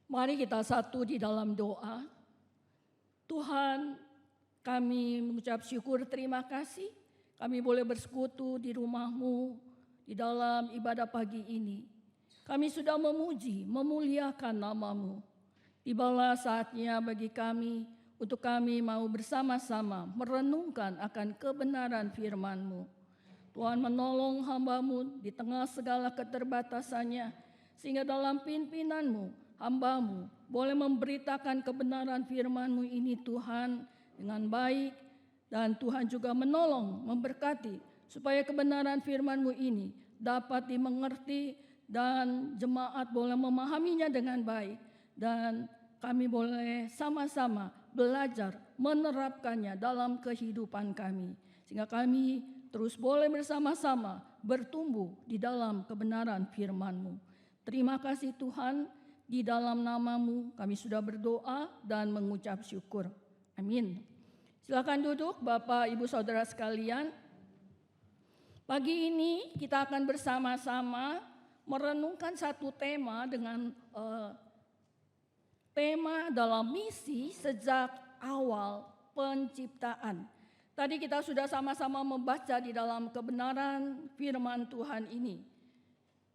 Mari kita satu di dalam doa. Tuhan, kami mengucap syukur terima kasih. Kami boleh bersekutu di rumah-Mu di dalam ibadah pagi ini. Kami sudah memuji, memuliakan nama-Mu. Tibalah saatnya bagi kami untuk kami mau bersama-sama merenungkan akan kebenaran firman-Mu. Tuhan menolong hamba-Mu di tengah segala keterbatasannya, sehingga dalam pimpinan-Mu, hamba-Mu boleh memberitakan kebenaran firman-Mu ini Tuhan dengan baik, dan Tuhan juga menolong, memberkati, supaya kebenaran firman-Mu ini dapat dimengerti dan jemaat boleh memahaminya dengan baik, dan kami boleh sama-sama belajar menerapkannya dalam kehidupan kami, sehingga kami terus boleh bersama-sama bertumbuh di dalam kebenaran firman-Mu. Terima kasih Tuhan, di dalam nama-Mu kami sudah berdoa dan mengucap syukur. Amin. Silakan duduk Bapak Ibu Saudara sekalian. Pagi ini kita akan bersama-sama merenungkan satu tema dengan tema dalam misi sejak awal penciptaan. Tadi kita sudah sama-sama membaca di dalam kebenaran firman Tuhan ini.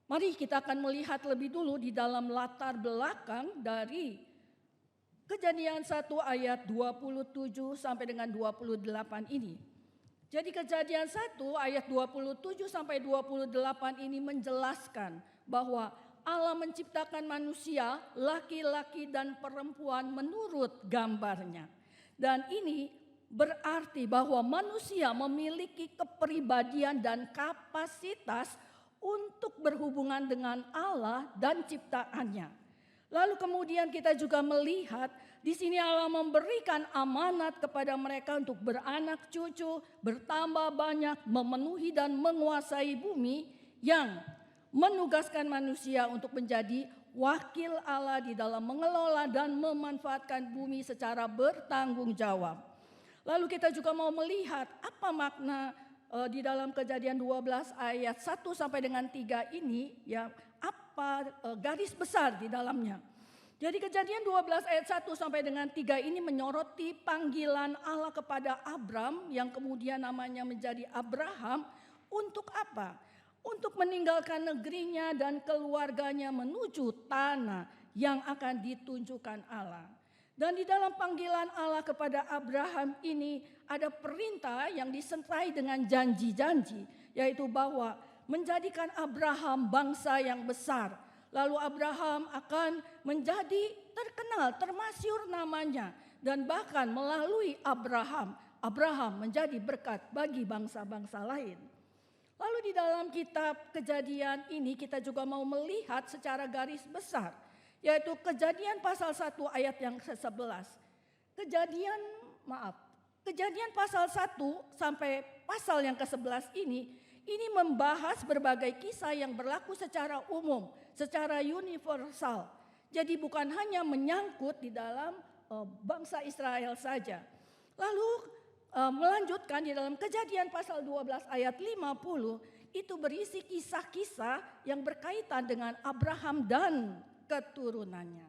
Mari kita akan melihat lebih dulu di dalam latar belakang dari Kejadian 1 ayat 27 sampai dengan 28 ini. Jadi Kejadian 1 ayat 27 sampai 28 ini menjelaskan bahwa Allah menciptakan manusia, laki-laki dan perempuan menurut gambarnya. Dan ini berarti bahwa manusia memiliki kepribadian dan kapasitas untuk berhubungan dengan Allah dan ciptaannya. Lalu kemudian kita juga melihat di sini Allah memberikan amanat kepada mereka untuk beranak cucu, bertambah banyak, memenuhi dan menguasai bumi, yang menugaskan manusia untuk menjadi wakil Allah di dalam mengelola dan memanfaatkan bumi secara bertanggung jawab. Lalu kita juga mau melihat apa makna di dalam Kejadian 12 ayat 1 sampai dengan 3 ini, ya, apa garis besar di dalamnya. Jadi Kejadian 12 ayat 1 sampai dengan 3 ini menyoroti panggilan Allah kepada Abram yang kemudian namanya menjadi Abraham. Untuk apa? Untuk meninggalkan negerinya dan keluarganya menuju tanah yang akan ditunjukkan Allah. Dan di dalam panggilan Allah kepada Abraham ini ada perintah yang disertai dengan janji-janji, yaitu bahwa menjadikan Abraham bangsa yang besar. Lalu Abraham akan menjadi terkenal, termasyhur namanya, dan bahkan melalui Abraham menjadi berkat bagi bangsa-bangsa lain. Lalu di dalam kitab Kejadian ini kita juga mau melihat secara garis besar, yaitu Kejadian pasal 1 ayat yang ke-11. Kejadian pasal 1 sampai pasal yang ke-11 ini membahas berbagai kisah yang berlaku secara umum, secara universal. Jadi bukan hanya menyangkut di dalam bangsa Israel saja. Lalu melanjutkan di dalam Kejadian pasal 12 ayat 50 itu berisi kisah-kisah yang berkaitan dengan Abraham dan keturunannya.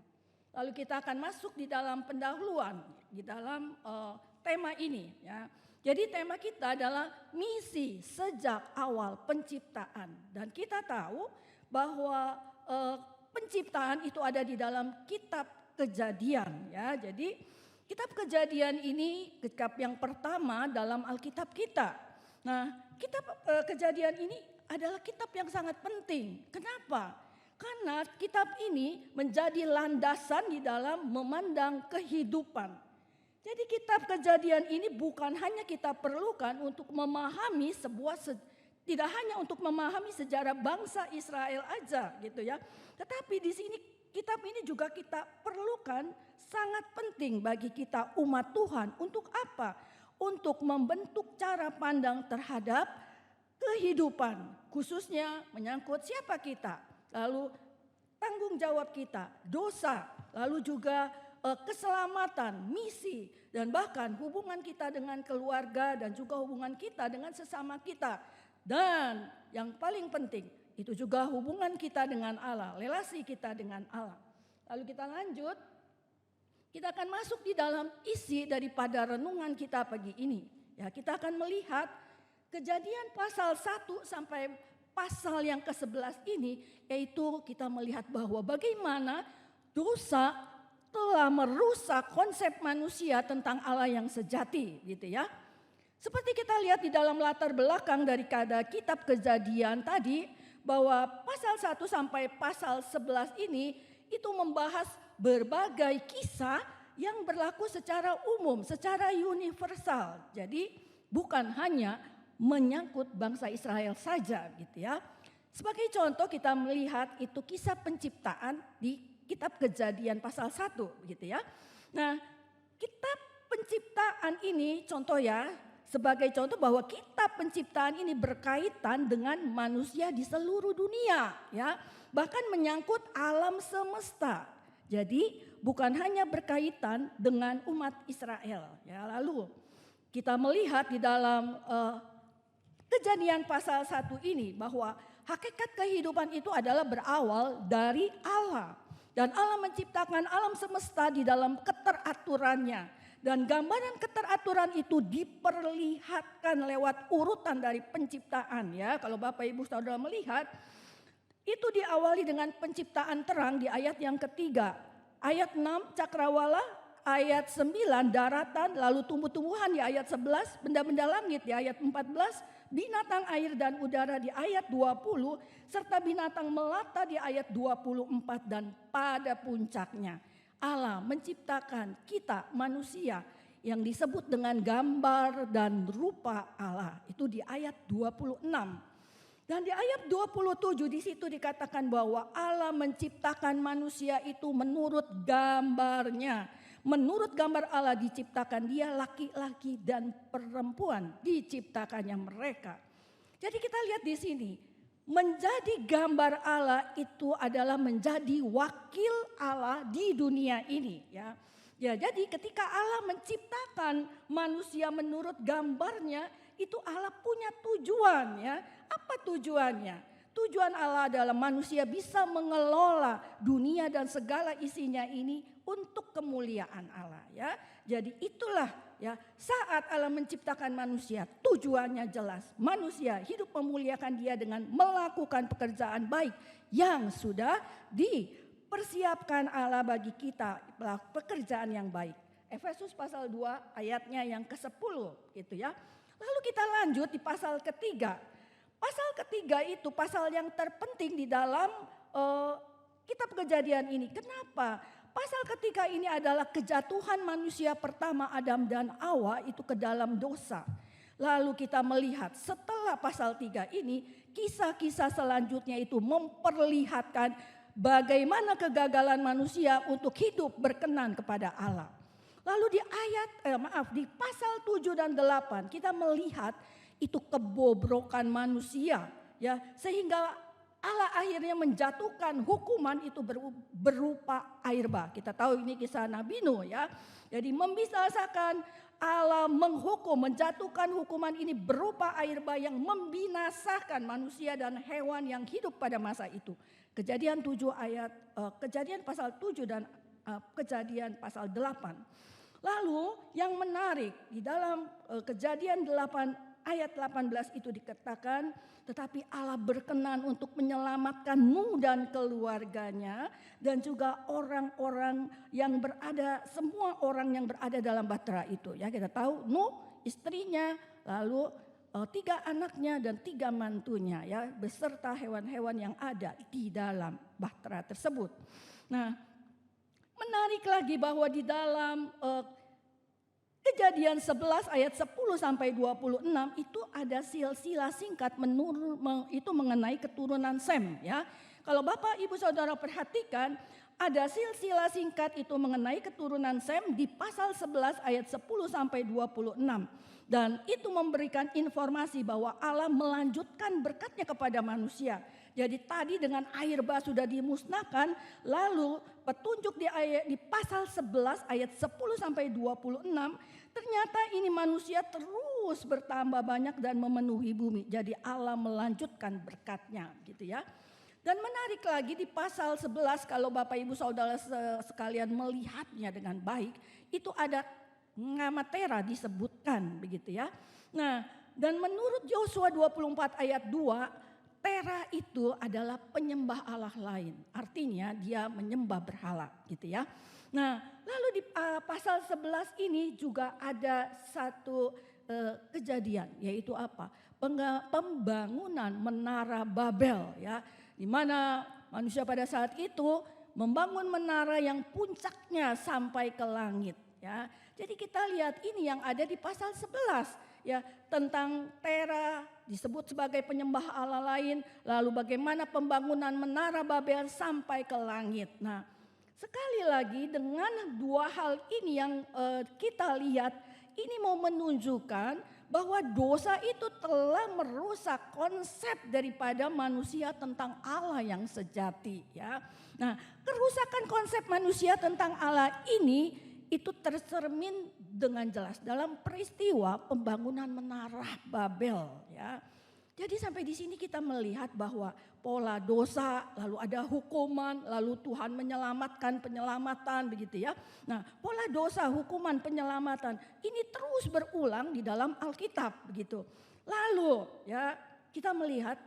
Lalu kita akan masuk di dalam pendahuluan di dalam tema ini, ya. Jadi tema kita adalah misi sejak awal penciptaan, dan kita tahu bahwa penciptaan itu ada di dalam kitab Kejadian, ya. Jadi kitab Kejadian ini kitab yang pertama dalam Alkitab kita. Nah, kitab Kejadian ini adalah kitab yang sangat penting. Kenapa? Karena kitab ini menjadi landasan di dalam memandang kehidupan. Jadi kitab Kejadian ini bukan hanya kita perlukan untuk memahami tidak hanya untuk memahami sejarah bangsa Israel aja gitu ya. Tetapi di sini kitab ini juga kita perlukan, sangat penting bagi kita umat Tuhan. Untuk apa? Untuk membentuk cara pandang terhadap kehidupan, khususnya menyangkut siapa kita, lalu tanggung jawab kita, dosa, lalu juga keselamatan, misi, dan bahkan hubungan kita dengan keluarga dan juga hubungan kita dengan sesama kita. Dan yang paling penting itu juga hubungan kita dengan Allah, relasi kita dengan Allah. Lalu kita lanjut, kita akan masuk di dalam isi daripada renungan kita pagi ini. Ya, kita akan melihat Kejadian pasal 1 sampai pasal yang ke-11 ini, yaitu kita melihat bahwa bagaimana dosa telah merusak konsep manusia tentang Allah yang sejati, gitu ya. Seperti kita lihat di dalam latar belakang daripada kitab Kejadian tadi, bahwa pasal 1 sampai pasal 11 ini itu membahas berbagai kisah yang berlaku secara umum, secara universal. Jadi bukan hanya menyangkut bangsa Israel saja, gitu ya. Sebagai contoh kita melihat itu kisah penciptaan di kitab Kejadian pasal 1, gitu ya. Nah, kitab penciptaan ini contoh ya, sebagai contoh bahwa kitab penciptaan ini berkaitan dengan manusia di seluruh dunia, ya. Bahkan menyangkut alam semesta. Jadi bukan hanya berkaitan dengan umat Israel, ya. Lalu kita melihat di dalam Kejadian pasal 1 ini bahwa hakikat kehidupan itu adalah berawal dari Allah. Dan Allah menciptakan alam semesta di dalam keteraturannya. Dan gambaran keteraturan itu diperlihatkan lewat urutan dari penciptaan, ya. Kalau Bapak Ibu Saudara melihat, itu diawali dengan penciptaan terang di ayat yang ketiga. Ayat 6 cakrawala, ayat 9 daratan, lalu tumbuh-tumbuhan di ayat 11, benda-benda langit di ayat 14, binatang air dan udara di ayat 20, serta binatang melata di ayat 24, dan pada puncaknya Allah menciptakan kita manusia yang disebut dengan gambar dan rupa Allah. Itu di ayat 26. Dan di ayat 27 di situ dikatakan bahwa Allah menciptakan manusia itu menurut gambarnya. Menurut gambar Allah diciptakan dia, laki-laki dan perempuan diciptakannya mereka. Jadi kita lihat di sini, menjadi gambar Allah itu adalah menjadi wakil Allah di dunia ini, ya. Ya, jadi ketika Allah menciptakan manusia menurut gambarnya, itu Allah punya tujuan, ya. Apa tujuannya? Tujuan Allah adalah manusia bisa mengelola dunia dan segala isinya ini untuk kemuliaan Allah, ya. Jadi itulah, ya, saat Allah menciptakan manusia, tujuannya jelas. Manusia hidup memuliakan Dia dengan melakukan pekerjaan baik yang sudah dipersiapkan Allah bagi kita, pekerjaan yang baik. Efesus pasal 2 ayatnya yang ke-10, gitu ya. Lalu kita lanjut di pasal ketiga. Pasal ketiga itu pasal yang terpenting di dalam kitab Kejadian ini. Kenapa? Pasal ketiga ini adalah kejatuhan manusia pertama Adam dan Hawa itu ke dalam dosa. Lalu kita melihat setelah pasal 3 ini, kisah-kisah selanjutnya itu memperlihatkan bagaimana kegagalan manusia untuk hidup berkenan kepada Allah. Lalu di pasal 7 dan 8 kita melihat itu kebobrokan manusia, ya, sehingga Allah akhirnya menjatuhkan hukuman itu berupa air bah. Kita tahu ini kisah Nabi Nuh, ya. Jadi membinasakan, Allah menghukum, menjatuhkan hukuman ini berupa air bah yang membinasakan manusia dan hewan yang hidup pada masa itu. Kejadian pasal 7 dan Kejadian pasal 8. Lalu yang menarik di dalam Kejadian 8 ayat 18 itu dikatakan, tetapi Allah berkenan untuk menyelamatkan Nuh dan keluarganya dan juga orang-orang yang berada, semua orang yang berada dalam bahtera itu. Ya, kita tahu Nuh, istrinya, lalu 3 anaknya dan 3 mantunya, ya, beserta hewan-hewan yang ada di dalam bahtera tersebut. Nah, menarik lagi bahwa di dalam Kejadian 11 ayat 10 sampai 26 itu ada silsilah singkat itu mengenai keturunan Sem, ya. Kalau Bapak Ibu Saudara perhatikan, ada silsilah singkat itu mengenai keturunan Sem di pasal 11 ayat 10 sampai 26. Dan itu memberikan informasi bahwa Allah melanjutkan berkatnya kepada manusia. Jadi tadi dengan air bah sudah dimusnahkan, lalu petunjuk di pasal 11 ayat 10 sampai 26, ternyata ini manusia terus bertambah banyak dan memenuhi bumi. Jadi Allah melanjutkan berkatnya, gitu ya. Dan menarik lagi di pasal 11 kalau Bapak Ibu Saudara sekalian melihatnya dengan baik, itu ada ngamatera disebutkan begitu ya. Nah, dan menurut Yosua 24 ayat 2, Tera itu adalah penyembah Allah lain. Artinya dia menyembah berhala gitu ya. Nah, lalu di pasal 11 ini juga ada satu kejadian, yaitu apa? Pembangunan menara Babel ya. Di mana manusia pada saat itu membangun menara yang puncaknya sampai ke langit ya. Jadi kita lihat ini yang ada di pasal 11 ya, tentang Tera disebut sebagai penyembah Allah lain, lalu bagaimana pembangunan menara Babel sampai ke langit. Nah, sekali lagi dengan dua hal ini yang kita lihat, ini mau menunjukkan bahwa dosa itu telah merusak konsep daripada manusia tentang Allah yang sejati ya. Nah, kerusakan konsep manusia tentang Allah ini itu tercermin dengan jelas dalam peristiwa pembangunan menara Babel ya. Jadi sampai di sini kita melihat bahwa pola dosa, lalu ada hukuman, lalu Tuhan menyelamatkan penyelamatan begitu ya. Nah, pola dosa, hukuman, penyelamatan ini terus berulang di dalam Alkitab begitu. Lalu ya kita melihat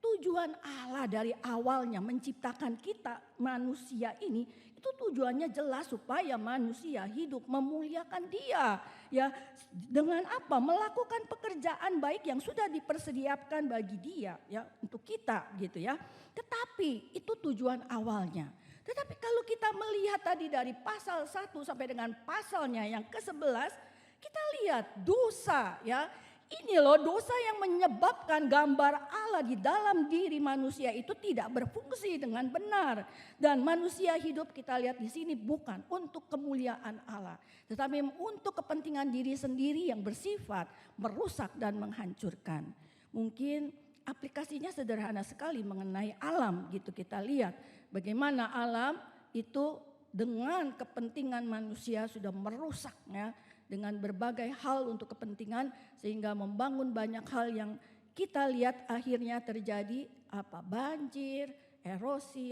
tujuan Allah dari awalnya menciptakan kita manusia ini, itu tujuannya jelas supaya manusia hidup memuliakan Dia ya, dengan apa? Melakukan pekerjaan baik yang sudah dipersediakan bagi Dia ya, untuk kita gitu ya. Tetapi itu tujuan awalnya. Tetapi kalau kita melihat tadi dari pasal 1 sampai dengan pasalnya yang ke-11, kita lihat dosa ya. Ini loh dosa yang menyebabkan gambar Allah di dalam diri manusia itu tidak berfungsi dengan benar. Dan manusia hidup kita lihat di sini bukan untuk kemuliaan Allah, tetapi untuk kepentingan diri sendiri yang bersifat merusak dan menghancurkan. Mungkin aplikasinya sederhana sekali mengenai alam gitu, kita lihat bagaimana alam itu dengan kepentingan manusia sudah merusaknya dengan berbagai hal untuk kepentingan, sehingga membangun banyak hal yang kita lihat akhirnya terjadi apa? Banjir, erosi,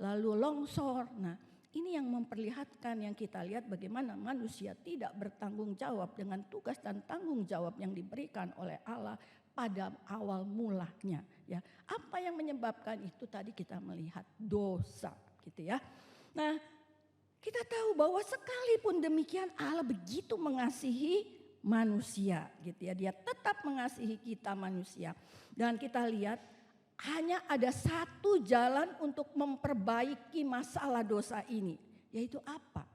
lalu longsor. Nah, ini yang memperlihatkan yang kita lihat bagaimana manusia tidak bertanggung jawab dengan tugas dan tanggung jawab yang diberikan oleh Allah pada awal mulanya ya. Apa yang menyebabkan itu tadi kita melihat dosa gitu ya. Nah, kita tahu bahwa sekalipun demikian Allah begitu mengasihi manusia gitu ya. Dia tetap mengasihi kita manusia. Dan kita lihat hanya ada satu jalan untuk memperbaiki masalah dosa ini. Yaitu apa?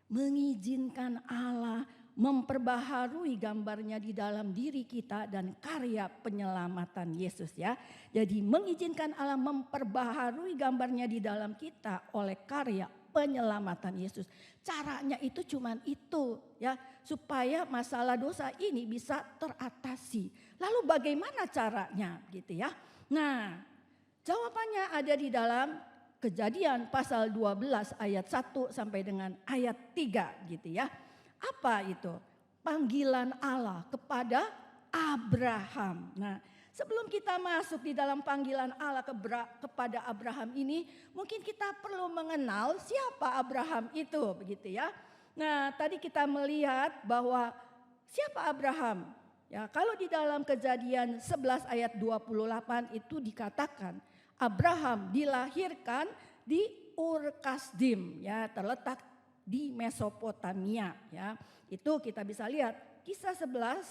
Mengizinkan Allah memperbaharui gambarnya di dalam diri kita dan karya penyelamatan Yesus ya. Jadi mengizinkan Allah memperbaharui gambarnya di dalam kita oleh karya penyelamatan Yesus. Caranya itu cuman itu ya, supaya masalah dosa ini bisa teratasi. Lalu bagaimana caranya gitu ya. Nah, jawabannya ada di dalam Kejadian pasal 12 ayat 1 sampai dengan ayat 3 gitu ya. Apa itu? Panggilan Allah kepada Abraham. Nah, sebelum kita masuk di dalam panggilan Allah kepada Abraham ini, mungkin kita perlu mengenal siapa Abraham itu begitu ya. Nah, tadi kita melihat bahwa siapa Abraham? Ya, kalau di dalam Kejadian 11 ayat 28 itu dikatakan Abraham dilahirkan di Ur Kasdim ya, terletak di Mesopotamia ya. Itu kita bisa lihat Kisah 11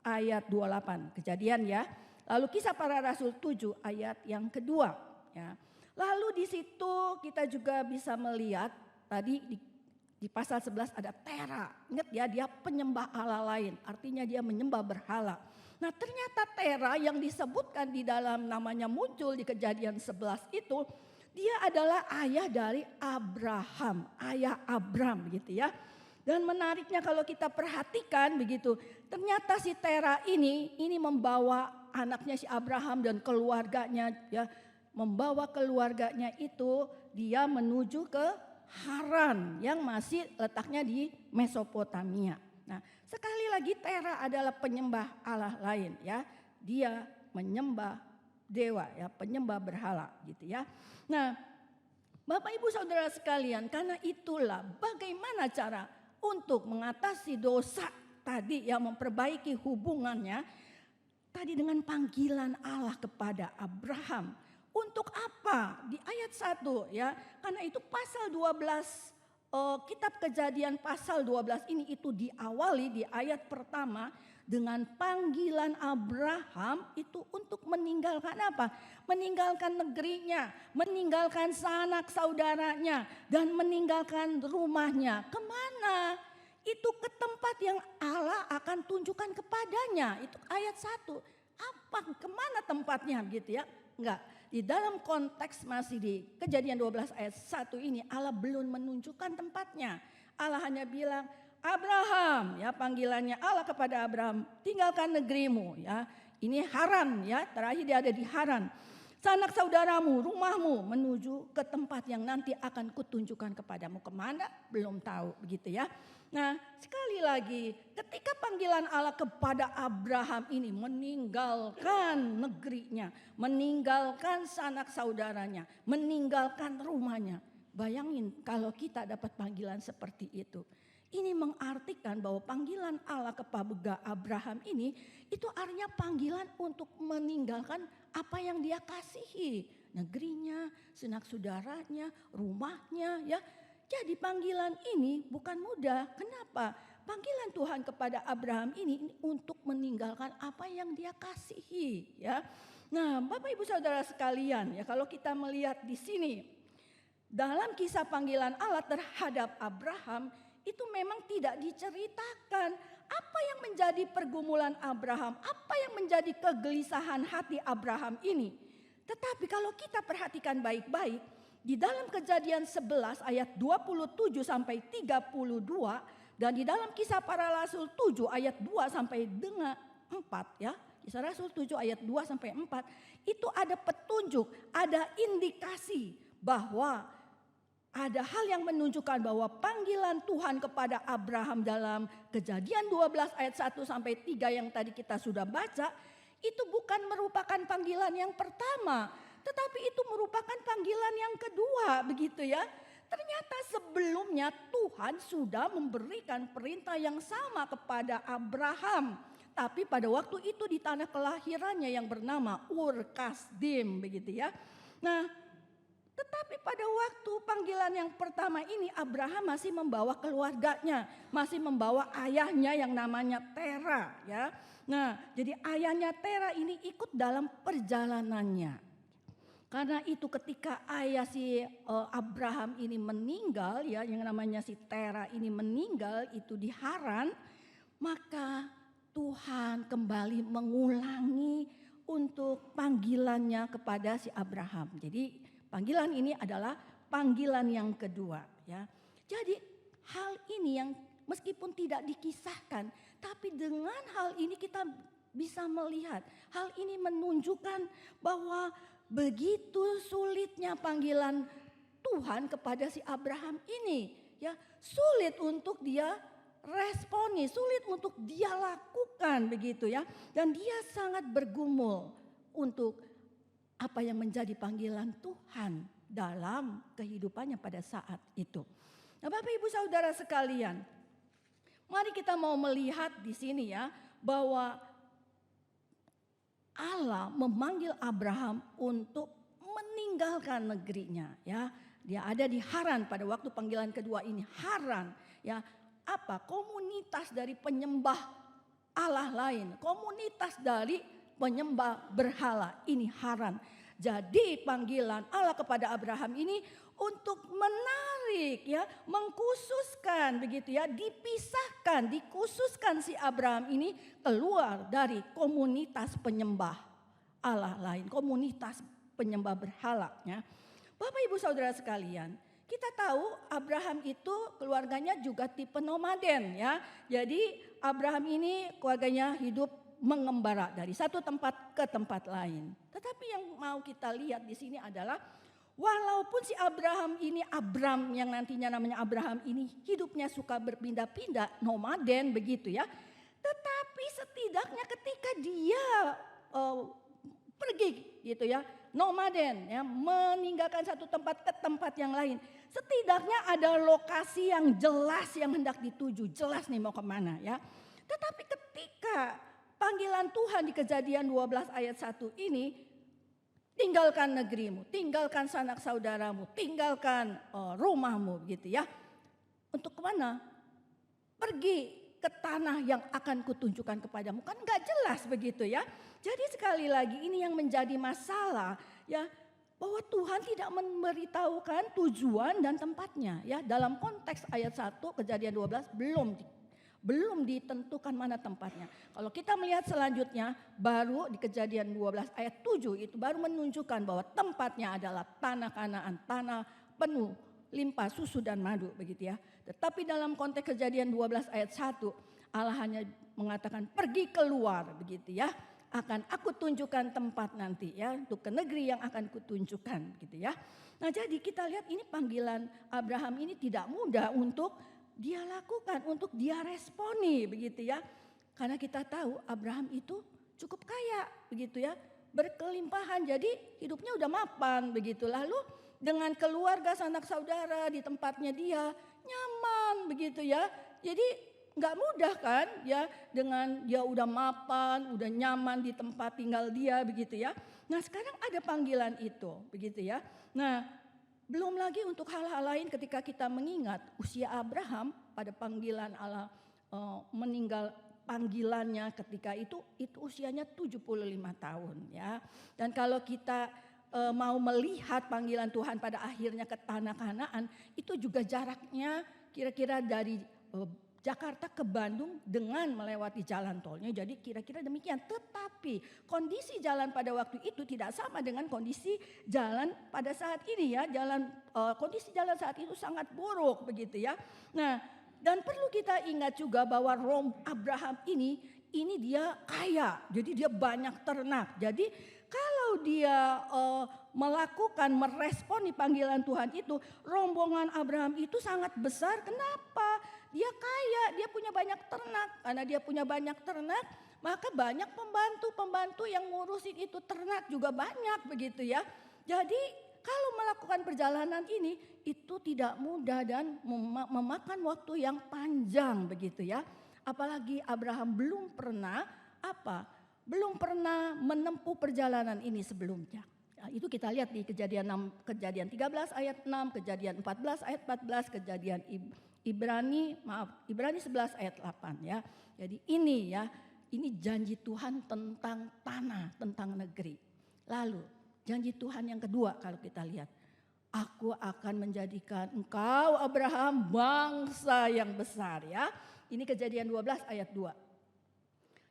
ayat 28 Kejadian ya. Lalu Kisah Para Rasul 7 ayat yang kedua ya. Lalu di situ kita juga bisa melihat tadi di pasal 11 ada Tera. Ingat ya, dia penyembah Allah lain, artinya dia menyembah berhala. Nah, ternyata Tera yang disebutkan di dalam namanya muncul di Kejadian 11 itu, dia adalah ayah dari Abraham, ayah Abram gitu ya. Dan menariknya kalau kita perhatikan begitu, ternyata si Tera ini membawa anaknya si Abraham dan keluarganya ya, membawa keluarganya itu dia menuju ke Haran yang masih letaknya di Mesopotamia. Nah, sekali lagi Tera adalah penyembah Allah lain ya. Dia menyembah dewa ya, penyembah berhala gitu ya. Nah, Bapak Ibu Saudara sekalian, karena itulah bagaimana cara untuk mengatasi dosa tadi yang memperbaiki hubungannya tadi dengan panggilan Allah kepada Abraham. Untuk apa? Di ayat 1 ya. Karena itu pasal 12 kitab Kejadian pasal 12 ini itu diawali di ayat pertama dengan panggilan Abraham itu untuk meninggalkan apa? Meninggalkan negerinya, meninggalkan sanak saudaranya, dan meninggalkan rumahnya. Kemana? Itu ke tempat yang Allah akan tunjukkan kepadanya. Itu ayat 1. Apa? Kemana tempatnya gitu ya? Enggak. Di dalam konteks masih di Kejadian 12 ayat 1 ini Allah belum menunjukkan tempatnya. Allah hanya bilang, Abraham ya, panggilannya Allah kepada Abraham, tinggalkan negerimu ya. Ini Haran ya, terakhir dia ada di Haran. Sanak saudaramu, rumahmu menuju ke tempat yang nanti akan kutunjukkan kepadamu. Kemana? Belum tahu begitu ya. Nah, sekali lagi ketika panggilan Allah kepada Abraham ini meninggalkan negerinya, meninggalkan sanak saudaranya, meninggalkan rumahnya. Bayangin kalau kita dapat panggilan seperti itu. Ini mengartikan bahwa panggilan Allah kepada Abraham ini itu artinya panggilan untuk meninggalkan apa yang dia kasihi. Negerinya, sanak saudaranya, rumahnya ya. Jadi panggilan ini bukan mudah. Kenapa? Panggilan Tuhan kepada Abraham ini untuk meninggalkan apa yang dia kasihi ya. Nah, Bapak Ibu Saudara sekalian ya, kalau kita melihat di sini dalam kisah panggilan Allah terhadap Abraham itu memang tidak diceritakan apa yang menjadi pergumulan Abraham, apa yang menjadi kegelisahan hati Abraham ini. Tetapi kalau kita perhatikan baik-baik, di dalam Kejadian 11 ayat 27 sampai 32 dan di dalam Kisah Para Rasul 7 ayat 2 sampai dengan 4 ya. Kisah Rasul 7 ayat 2 sampai 4 itu ada petunjuk, ada indikasi bahwa ada hal yang menunjukkan bahwa panggilan Tuhan kepada Abraham dalam Kejadian 12 ayat 1 sampai 3 yang tadi kita sudah baca itu bukan merupakan panggilan yang pertama, tetapi itu merupakan panggilan yang kedua begitu ya. Ternyata sebelumnya Tuhan sudah memberikan perintah yang sama kepada Abraham. Tapi pada waktu itu di tanah kelahirannya yang bernama Ur Kasdim begitu ya. Nah, tetapi pada waktu panggilan yang pertama ini Abraham masih membawa keluarganya, masih membawa ayahnya yang namanya Tera ya. Nah, jadi ayahnya Tera ini ikut dalam perjalanannya. Karena itu ketika ayah si Abraham ini meninggal ya, yang namanya si Tera ini meninggal itu di Haran, maka Tuhan kembali mengulangi untuk panggilannya kepada si Abraham. Jadi panggilan ini adalah panggilan yang kedua ya. Jadi hal ini yang meskipun tidak dikisahkan, tapi dengan hal ini kita bisa melihat hal ini menunjukkan bahwa begitu sulitnya panggilan Tuhan kepada si Abraham ini ya, sulit untuk dia responi, sulit untuk dia lakukan begitu ya, dan dia sangat bergumul untuk apa yang menjadi panggilan Tuhan dalam kehidupannya pada saat itu. Nah, Bapak Ibu Saudara sekalian, mari kita mau melihat di sini ya bahwa Allah memanggil Abraham untuk meninggalkan negerinya ya. Dia ada di Haran pada waktu panggilan kedua ini. Haran ya, apa? Komunitas dari penyembah Allah lain, komunitas dari penyembah berhala, ini Haran. Jadi panggilan Allah kepada Abraham ini untuk menarik ya, mengkhususkan begitu ya, dipisahkan, dikhususkan si Abraham ini keluar dari komunitas penyembah Allah lain, komunitas penyembah berhala ya. Bapak Ibu Saudara sekalian, kita tahu Abraham itu keluarganya juga tipe nomaden ya. Jadi Abraham ini keluarganya hidup mengembara dari satu tempat ke tempat lain. Tetapi yang mau kita lihat di sini adalah walaupun si Abraham ini, Abram yang nantinya namanya Abraham ini hidupnya suka berpindah-pindah, nomaden begitu ya. Tetapi setidaknya ketika dia pergi gitu ya, nomaden ya, meninggalkan satu tempat ke tempat yang lain. Setidaknya ada lokasi yang jelas yang hendak dituju, jelas nih mau kemana ya. Tetapi ketika panggilan Tuhan di Kejadian 12 ayat 1 ini, tinggalkan negerimu, tinggalkan sanak saudaramu, tinggalkan rumahmu gitu ya. Untuk kemana? Pergi ke tanah yang akan kutunjukkan kepadamu. Kan gak jelas begitu ya. Jadi sekali lagi ini yang menjadi masalah ya, bahwa Tuhan tidak memberitahukan tujuan dan tempatnya ya. Dalam konteks ayat 1 Kejadian 12 belum ditentukan mana tempatnya. Kalau kita melihat selanjutnya baru di Kejadian 12 ayat 7 itu baru menunjukkan bahwa tempatnya adalah tanah Kanaan, tanah penuh limpah susu dan madu begitu ya. Tetapi dalam konteks Kejadian 12 ayat 1 Allah hanya mengatakan pergi keluar begitu ya. Akan aku tunjukkan tempat nanti ya, untuk ke negeri yang akan kutunjukkan gitu ya. Nah jadi kita lihat ini panggilan Abraham ini tidak mudah untuk dia lakukan, untuk dia responi begitu ya. Karena kita tahu Abraham itu cukup kaya begitu ya, berkelimpahan, jadi hidupnya udah mapan begitu. Lalu dengan keluarga sanak saudara di tempatnya dia nyaman begitu ya. Jadi nggak mudah kan ya, dengan dia udah mapan, udah nyaman di tempat tinggal dia begitu ya. Nah sekarang ada panggilan itu begitu ya. Nah belum lagi untuk hal-hal lain ketika kita mengingat usia Abraham pada panggilan Allah, meninggal panggilannya ketika itu usianya 75 tahun ya. Dan kalau kita mau melihat panggilan Tuhan pada akhirnya ke tanah Kanaan, itu juga jaraknya kira-kira dari Jakarta ke Bandung dengan melewati jalan tolnya, jadi kira-kira demikian. Tetapi kondisi jalan pada waktu itu tidak sama dengan kondisi jalan pada saat ini ya. Kondisi jalan saat itu sangat buruk begitu ya. Nah dan perlu kita ingat juga bahwa Abraham ini dia kaya, jadi dia banyak ternak. Jadi kalau dia meresponi panggilan Tuhan itu, rombongan Abraham itu sangat besar. Kenapa? Dia kaya, dia punya banyak ternak. Karena dia punya banyak ternak, maka banyak pembantu yang ngurusin itu ternak juga banyak begitu ya. Jadi kalau melakukan perjalanan ini itu tidak mudah dan memakan waktu yang panjang begitu ya. Apalagi Abraham belum pernah menempuh perjalanan ini sebelumnya. Nah, itu kita lihat di Kejadian 13 ayat 6, Kejadian 14 ayat 14, Kejadian Ibrani 11 ayat 8 ya. Jadi ini janji Tuhan tentang tanah, tentang negeri. Lalu janji Tuhan yang kedua kalau kita lihat, aku akan menjadikan engkau Abraham bangsa yang besar ya. Ini Kejadian 12 ayat 2.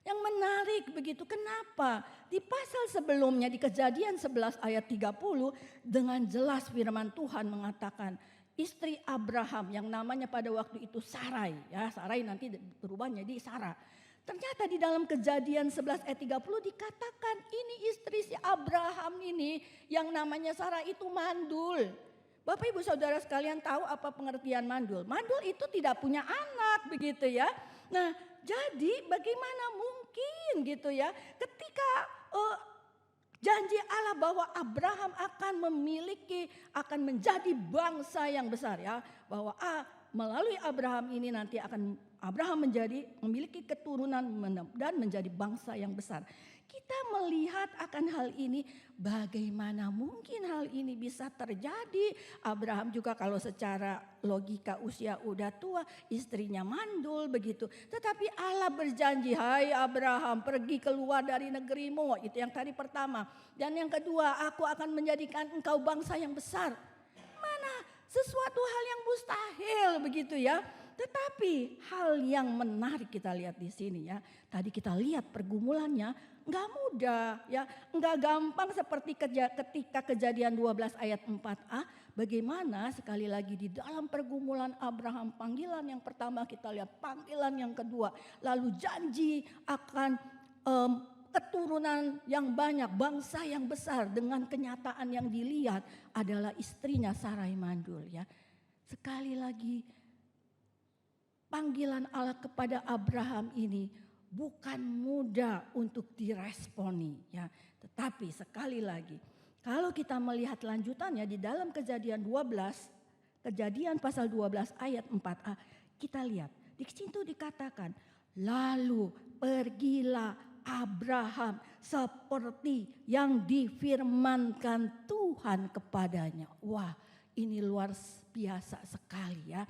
Yang menarik begitu, kenapa? Di pasal sebelumnya di Kejadian 11 ayat 30 dengan jelas firman Tuhan mengatakan istri Abraham yang namanya pada waktu itu Sarai ya, Sarai nanti berubah jadi Sarah. Ternyata di dalam Kejadian 11 ayat 30 dikatakan ini istri si Abraham ini yang namanya Sarah itu mandul. Bapak Ibu Saudara sekalian tahu apa pengertian mandul? Mandul itu tidak punya anak begitu ya. Nah, jadi bagaimana mungkin gitu ya ketika janji Allah bahwa Abraham akan menjadi bangsa yang besar ya, bahwa melalui Abraham ini nanti akan Abraham memiliki keturunan dan menjadi bangsa yang besar. Kita melihat akan hal ini, bagaimana mungkin hal ini bisa terjadi. Abraham juga kalau secara logika usia udah tua, istrinya mandul begitu. Tetapi Allah berjanji, hai Abraham pergi keluar dari negerimu. Itu yang tadi pertama. Dan yang kedua, aku akan menjadikan engkau bangsa yang besar. Mana sesuatu hal yang mustahil begitu ya. Tetapi hal yang menarik kita lihat di sini ya. Tadi kita lihat pergumulannya nggak mudah ya, nggak gampang seperti ketika Kejadian 12 ayat 4a. Bagaimana sekali lagi di dalam pergumulan Abraham, panggilan yang pertama kita lihat, panggilan yang kedua, lalu janji akan keturunan yang banyak, bangsa yang besar, dengan kenyataan yang dilihat adalah istrinya Sarai mandul ya. Sekali lagi panggilan Allah kepada Abraham ini bukan mudah untuk diresponi ya. Tetapi sekali lagi, kalau kita melihat lanjutannya di dalam Kejadian 12, Kejadian pasal 12 ayat 4a, kita lihat di situ dikatakan, lalu pergilah Abraham seperti yang difirmankan Tuhan kepadanya. Wah, ini luar biasa sekali ya.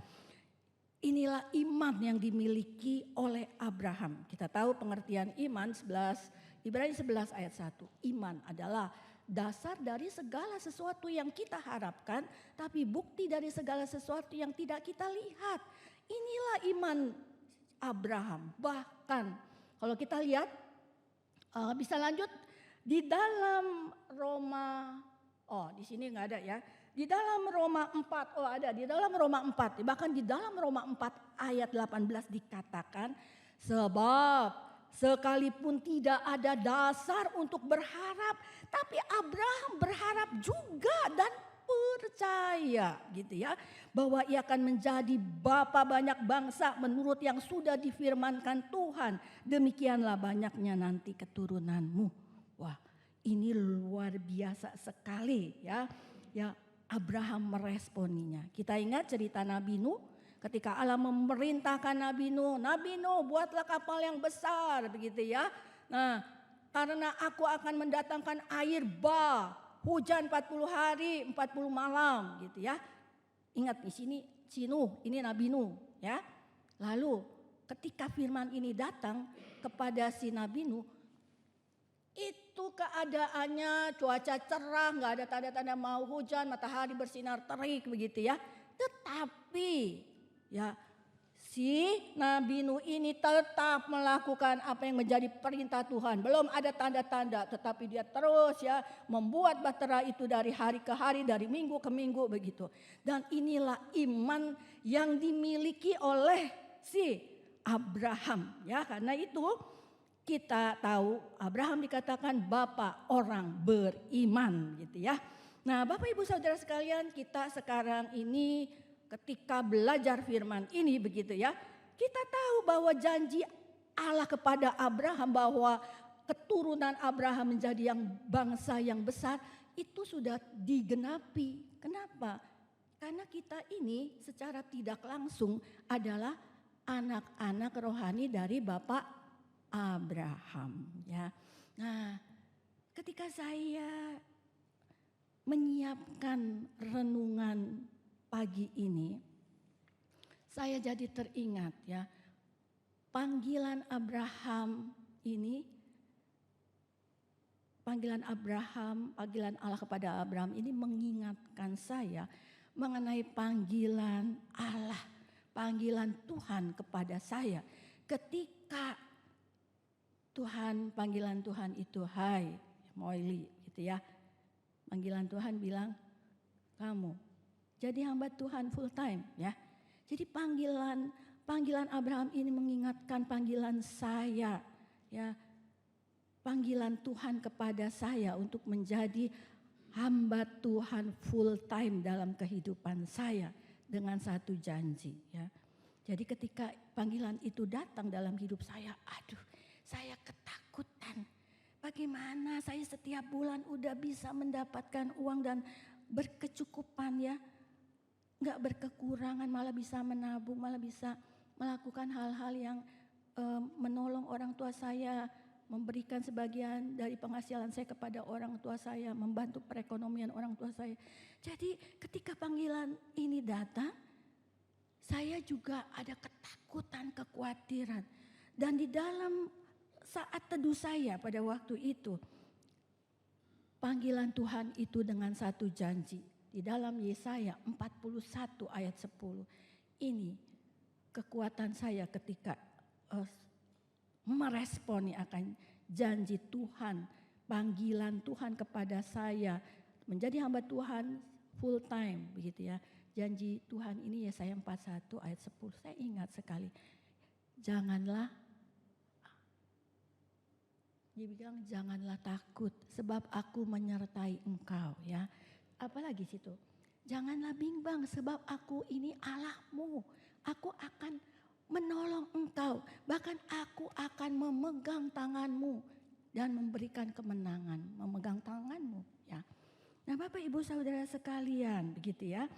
Inilah iman yang dimiliki oleh Abraham. Kita tahu pengertian iman 11, Ibrani 11 ayat 1. Iman adalah dasar dari segala sesuatu yang kita harapkan, tapi bukti dari segala sesuatu yang tidak kita lihat. Inilah iman Abraham. Bahkan kalau kita lihat, bisa lanjut di dalam Roma, di sini nggak ada ya. Di dalam Roma 4, ada di dalam Roma 4, bahkan di dalam Roma 4 ayat 18 dikatakan, sebab sekalipun tidak ada dasar untuk berharap, tapi Abraham berharap juga dan percaya gitu ya, bahwa ia akan menjadi bapa banyak bangsa menurut yang sudah difirmankan Tuhan, demikianlah banyaknya nanti keturunanmu. Wah, ini luar biasa sekali ya. Ya, Abraham meresponinya. Kita ingat cerita Nabi Nuh, ketika Allah memerintahkan Nabi Nuh, buatlah kapal yang besar begitu ya. Nah, karena aku akan mendatangkan air bah, hujan 40 hari 40 malam gitu ya. Ingat di sini si Nuh, ini Nabi Nuh ya. Lalu ketika firman ini datang kepada si Nabi Nuh, itu keadaannya cuaca cerah, nggak ada tanda-tanda mau hujan, matahari bersinar terik begitu ya. Tetapi ya si Nabi Nuh ini tetap melakukan apa yang menjadi perintah Tuhan. Belum ada tanda-tanda, tetapi dia terus ya membuat bahtera itu dari hari ke hari, dari minggu ke minggu begitu. Dan inilah iman yang dimiliki oleh si Abraham ya. Karena itu kita tahu Abraham dikatakan bapa orang beriman gitu ya. Nah, Bapak Ibu Saudara sekalian, kita sekarang ini ketika belajar firman ini begitu ya, kita tahu bahwa janji Allah kepada Abraham bahwa keturunan Abraham menjadi yang bangsa yang besar itu sudah digenapi. Kenapa? Karena kita ini secara tidak langsung adalah anak-anak rohani dari Bapak Abraham ya. Nah, ketika saya menyiapkan renungan pagi ini, saya jadi teringat ya, panggilan Abraham ini, panggilan Allah kepada Abraham ini mengingatkan saya mengenai panggilan Allah, panggilan Tuhan kepada saya. Ketika panggilan Tuhan itu, hai Moili gitu ya. Panggilan Tuhan bilang, kamu jadi hamba Tuhan full time ya. Jadi panggilan Abraham ini mengingatkan panggilan saya ya. Panggilan Tuhan kepada saya untuk menjadi hamba Tuhan full time dalam kehidupan saya dengan satu janji ya. Jadi ketika panggilan itu datang dalam hidup saya, saya ketakutan. Bagaimana saya setiap bulan udah bisa mendapatkan uang dan berkecukupan ya. Enggak berkekurangan, malah bisa menabung, malah bisa melakukan hal-hal yang menolong orang tua saya. Memberikan sebagian dari penghasilan saya kepada orang tua saya. Membantu perekonomian orang tua saya. Jadi ketika panggilan ini datang, saya juga ada ketakutan, kekhawatiran. Dan di dalam saat teduh saya pada waktu itu, panggilan Tuhan itu dengan satu janji. Di dalam Yesaya 41 ayat 10. Ini kekuatan saya ketika meresponi akan janji Tuhan. Panggilan Tuhan kepada saya. Menjadi hamba Tuhan full time begitu ya. Janji Tuhan ini Yesaya 41 ayat 10. Saya ingat sekali. Dia bilang janganlah takut sebab aku menyertai engkau ya. Apalagi situ, janganlah bimbang sebab aku ini Allahmu. Aku akan menolong engkau. Bahkan aku akan memegang tanganmu dan memberikan kemenangan. Memegang tanganmu ya. Nah Bapak Ibu Saudara sekalian begitu ya.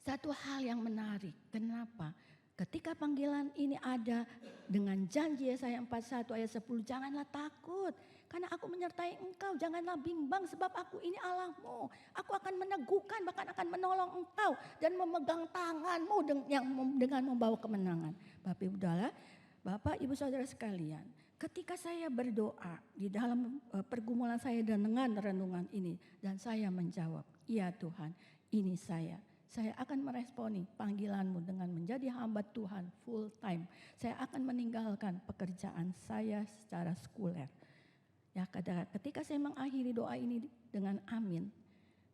Satu hal yang menarik, kenapa? Ketika panggilan ini ada dengan janji Yesaya 41 ayat 10, janganlah takut. Karena aku menyertai engkau, janganlah bimbang sebab aku ini Allahmu. Aku akan meneguhkan, bahkan akan menolong engkau dan memegang tanganmu dengan membawa kemenangan. Bapak Ibu Saudara sekalian, ketika saya berdoa di dalam pergumulan saya dan dengan renungan ini, dan saya menjawab, iya Tuhan, ini saya akan meresponi panggilanmu dengan menjadi hamba Tuhan full time. Saya akan meninggalkan pekerjaan saya secara sekuler. Ya, ketika saya mengakhiri doa ini dengan amin,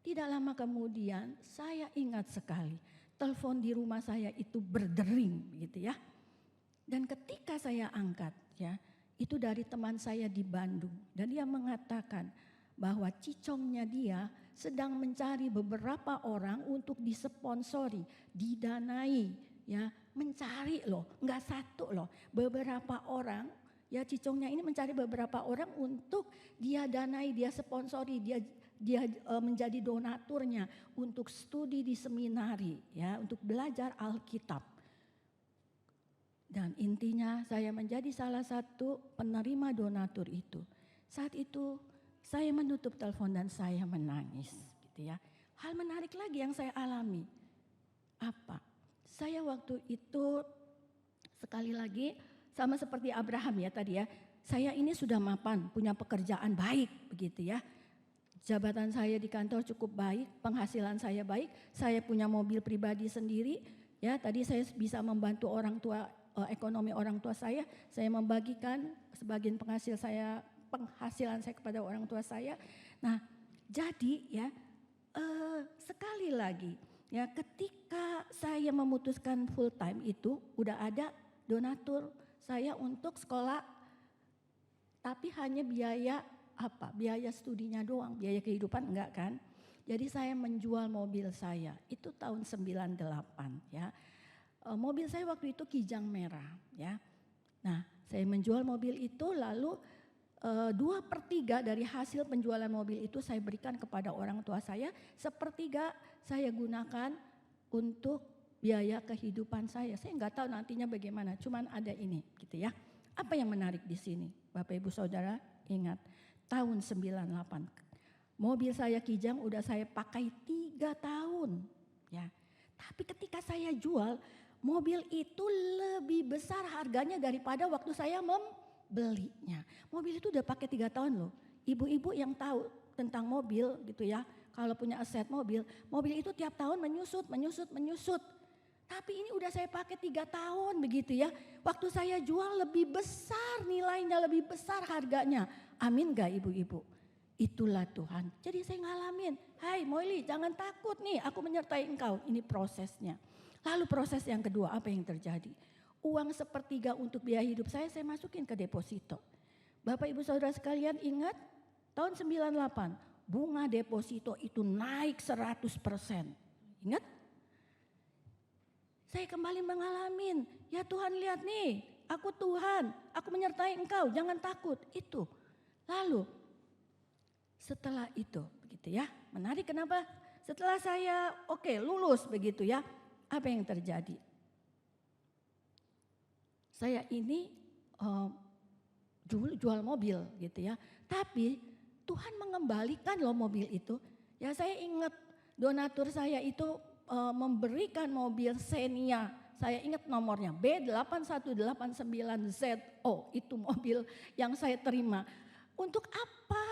tidak lama kemudian saya ingat sekali telepon di rumah saya itu berdering gitu ya. Dan ketika saya angkat ya, itu dari teman saya di Bandung dan dia mengatakan bahwa cicongnya dia sedang mencari beberapa orang untuk disponsori, didanai ya, mencari loh, enggak satu loh, beberapa orang. Ya cicongnya ini mencari beberapa orang untuk dia danai, dia sponsori, dia menjadi donaturnya untuk studi di seminari ya, untuk belajar Alkitab. Dan intinya saya menjadi salah satu penerima donatur itu. Saat itu saya menutup telepon dan saya menangis gitu ya. Hal menarik lagi yang saya alami. Apa? Saya waktu itu sekali lagi sama seperti Abraham ya tadi ya. Saya ini sudah mapan, punya pekerjaan baik begitu ya. Jabatan saya di kantor cukup baik, penghasilan saya baik, saya punya mobil pribadi sendiri. Ya, tadi saya bisa membantu orang tua, ekonomi orang tua saya membagikan sebagian penghasilan saya kepada orang tua saya. Nah, jadi ya sekali lagi ya, ketika saya memutuskan full time itu udah ada donatur saya untuk sekolah, tapi hanya biaya biaya studinya doang, biaya kehidupan enggak kan. Jadi saya menjual mobil saya, itu tahun 98 ya. Mobil saya waktu itu Kijang merah ya. Nah saya menjual mobil itu lalu 2/3 dari hasil penjualan mobil itu saya berikan kepada orang tua saya, 1/3 saya gunakan untuk biaya kehidupan saya. Saya nggak tahu nantinya bagaimana, cuman ada ini gitu ya. Apa yang menarik di sini? Bapak Ibu Saudara ingat, tahun 98. Mobil saya Kijang udah saya pakai 3 tahun ya. Tapi ketika saya jual, mobil itu lebih besar harganya daripada waktu saya membelinya. Mobil itu udah pakai 3 tahun loh. Ibu-ibu yang tahu tentang mobil gitu ya, kalau punya aset mobil itu tiap tahun menyusut. Tapi ini udah saya pakai 3 tahun begitu ya. Waktu saya jual lebih besar nilainya, lebih besar harganya. Amin gak ibu-ibu? Itulah Tuhan. Jadi saya ngalamin, hai Moili jangan takut nih, aku menyertai engkau. Ini prosesnya. Lalu proses yang kedua, apa yang terjadi? Uang 1/3 untuk biaya hidup saya masukin ke deposito. Bapak Ibu Saudara sekalian ingat tahun 98 bunga deposito itu naik 100%. Ingat? Saya kembali mengalamin, ya Tuhan lihat nih, aku Tuhan, aku menyertai engkau, jangan takut. Itu. Lalu setelah itu begitu ya, menarik kenapa? Setelah saya lulus begitu ya, apa yang terjadi? Saya ini jual mobil gitu ya, tapi Tuhan mengembalikan loh mobil itu. Ya saya ingat donatur saya itu memberikan mobil Xenia, saya ingat nomornya B8189ZO, itu mobil yang saya terima. Untuk apa?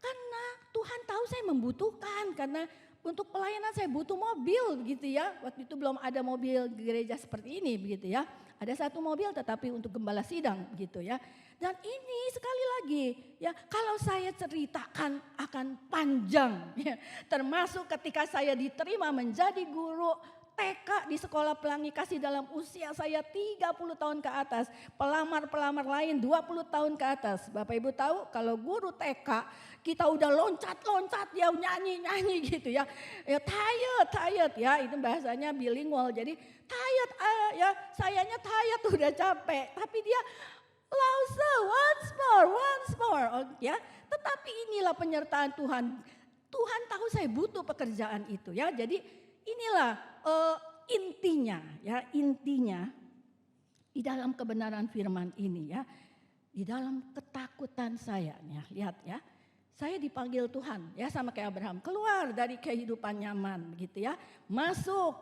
Karena Tuhan tahu saya membutuhkan, karena untuk pelayanan saya butuh mobil gitu ya. Waktu itu belum ada mobil gereja seperti ini begitu ya. Ada 1 mobil tetapi untuk gembala sidang gitu ya. Dan ini sekali lagi ya, kalau saya ceritakan akan panjang ya. Termasuk ketika saya diterima menjadi guru TK di sekolah pelangi kasih dalam usia saya 30 tahun ke atas. Pelamar-pelamar lain 20 tahun ke atas. Bapak Ibu tahu kalau guru TK kita udah loncat-loncat ya nyanyi-nyanyi gitu ya. Ya tired ya, itu bahasanya bilingual. Jadi tired ya, sayanya tired udah capek. Tapi dia Lause, once more, ya. Tetapi inilah penyertaan Tuhan. Tuhan tahu saya butuh pekerjaan itu ya. Jadi inilah intinya ya, intinya di dalam kebenaran firman ini ya. Di dalam ketakutan saya ya, lihat ya. Saya dipanggil Tuhan ya sama kayak Abraham, keluar dari kehidupan nyaman begitu ya. Masuk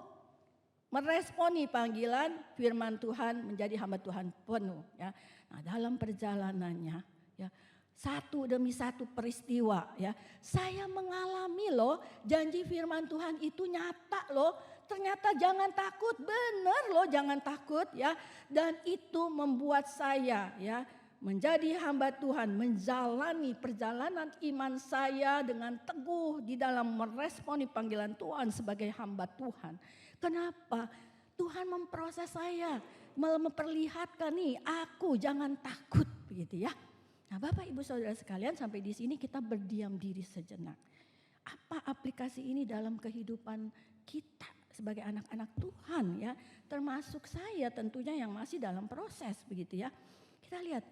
meresponi panggilan firman Tuhan menjadi hamba Tuhan penuh ya. Nah, dalam perjalanannya ya, satu demi satu peristiwa ya, saya mengalami loh janji firman Tuhan itu nyata loh. Ternyata jangan takut, benar loh jangan takut ya. Dan itu membuat saya ya menjadi hamba Tuhan, menjalani perjalanan iman saya dengan teguh di dalam meresponi panggilan Tuhan sebagai hamba Tuhan. Kenapa? Tuhan memproses saya, memperlihatkan nih aku jangan takut begitu ya. Nah, Bapak Ibu Saudara sekalian, sampai di sini kita berdiam diri sejenak. Apa aplikasi ini dalam kehidupan kita sebagai anak-anak Tuhan ya, termasuk saya tentunya yang masih dalam proses begitu ya. Kita lihat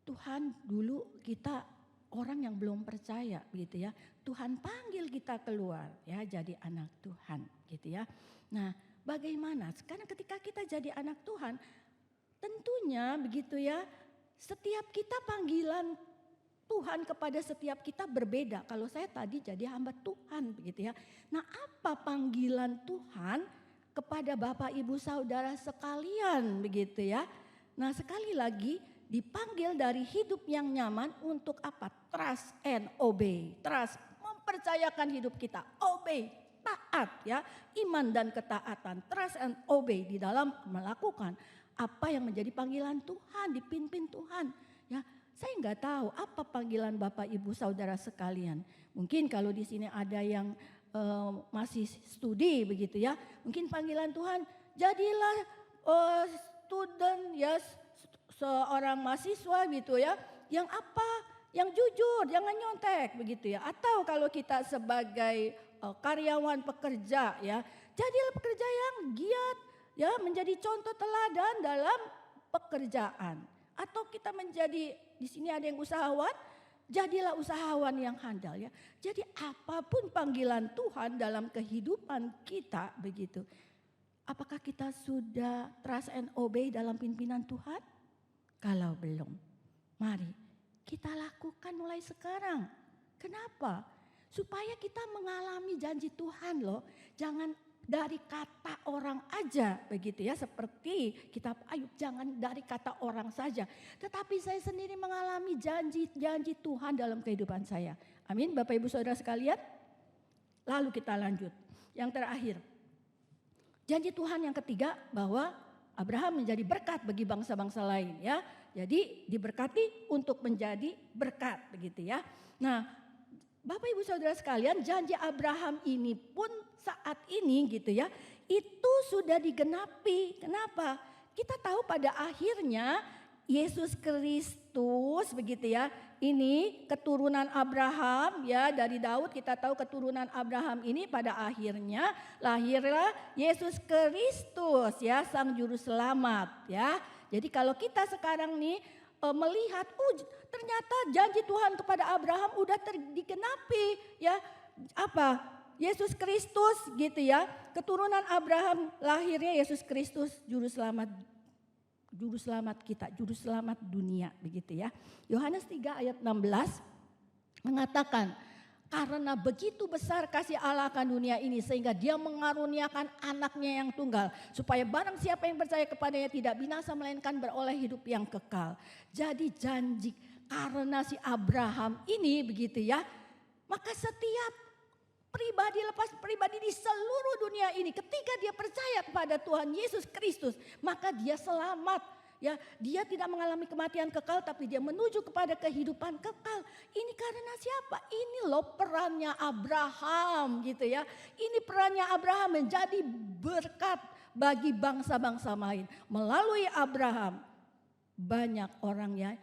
Tuhan dulu kita orang yang belum percaya begitu ya. Tuhan panggil kita keluar ya jadi anak Tuhan gitu ya. Nah, bagaimana sekarang ketika kita jadi anak Tuhan, tentunya begitu ya, setiap kita panggilan Tuhan kepada setiap kita berbeda. Kalau saya tadi jadi hamba Tuhan begitu ya. Nah, apa panggilan Tuhan kepada Bapak Ibu Saudara sekalian begitu ya. Nah, sekali lagi dipanggil dari hidup yang nyaman untuk apa? Trust and obey. Trust, mempercayakan hidup kita. Obey, taat ya. Iman dan ketaatan. Trust and obey di dalam melakukan apa yang menjadi panggilan Tuhan, dipimpin Tuhan. Ya, saya nggak tahu apa panggilan Bapak Ibu Saudara sekalian. Mungkin kalau di sini ada yang masih studi begitu ya. Mungkin panggilan Tuhan jadilah student ya, seorang mahasiswa gitu ya. Yang apa? Yang jujur, jangan nyontek begitu ya. Atau kalau kita sebagai karyawan pekerja ya, jadilah pekerja yang giat ya, menjadi contoh teladan dalam pekerjaan. Atau kita menjadi, di sini ada yang usahawan, jadilah usahawan yang handal ya. Jadi apapun panggilan Tuhan dalam kehidupan kita begitu. Apakah kita sudah trust and obey dalam pimpinan Tuhan? Kalau belum, mari kita lakukan mulai sekarang. Kenapa? Supaya kita mengalami janji Tuhan loh. Jangan dari kata orang aja begitu ya, seperti kitab Ayub, jangan dari kata orang saja. Tetapi saya sendiri mengalami janji Tuhan dalam kehidupan saya. Amin Bapak Ibu Saudara sekalian. Lalu kita lanjut. Yang terakhir, janji Tuhan yang ketiga bahwa Abraham menjadi berkat bagi bangsa-bangsa lain ya. Jadi diberkati untuk menjadi berkat begitu ya. Nah, Bapak Ibu Saudara sekalian, janji Abraham ini pun saat ini gitu ya, itu sudah digenapi. Kenapa? Kita tahu pada akhirnya Yesus Kristus begitu ya. Ini keturunan Abraham ya, dari Daud kita tahu keturunan Abraham ini pada akhirnya lahirlah Yesus Kristus ya, sang juru selamat ya. Jadi kalau kita sekarang nih melihat ternyata janji Tuhan kepada Abraham udah digenapi ya. Apa? Yesus Kristus gitu ya. Keturunan Abraham lahirnya Yesus Kristus juru selamat kita, juru selamat dunia begitu ya. Yohanes 3 ayat 16 mengatakan, karena begitu besar kasih Allah akan dunia ini sehingga dia mengaruniakan anaknya yang tunggal. Supaya barang siapa yang percaya kepadanya tidak binasa melainkan beroleh hidup yang kekal. Jadi janji karena si Abraham ini begitu ya. Maka setiap pribadi lepas pribadi di seluruh dunia ini ketika dia percaya kepada Tuhan Yesus Kristus, maka dia selamat Ya, dia tidak mengalami kematian kekal tapi dia menuju kepada kehidupan kekal. Ini karena siapa? Ini loh perannya Abraham gitu ya. Ini perannya Abraham menjadi berkat bagi bangsa-bangsa lain. Melalui Abraham banyak orang yang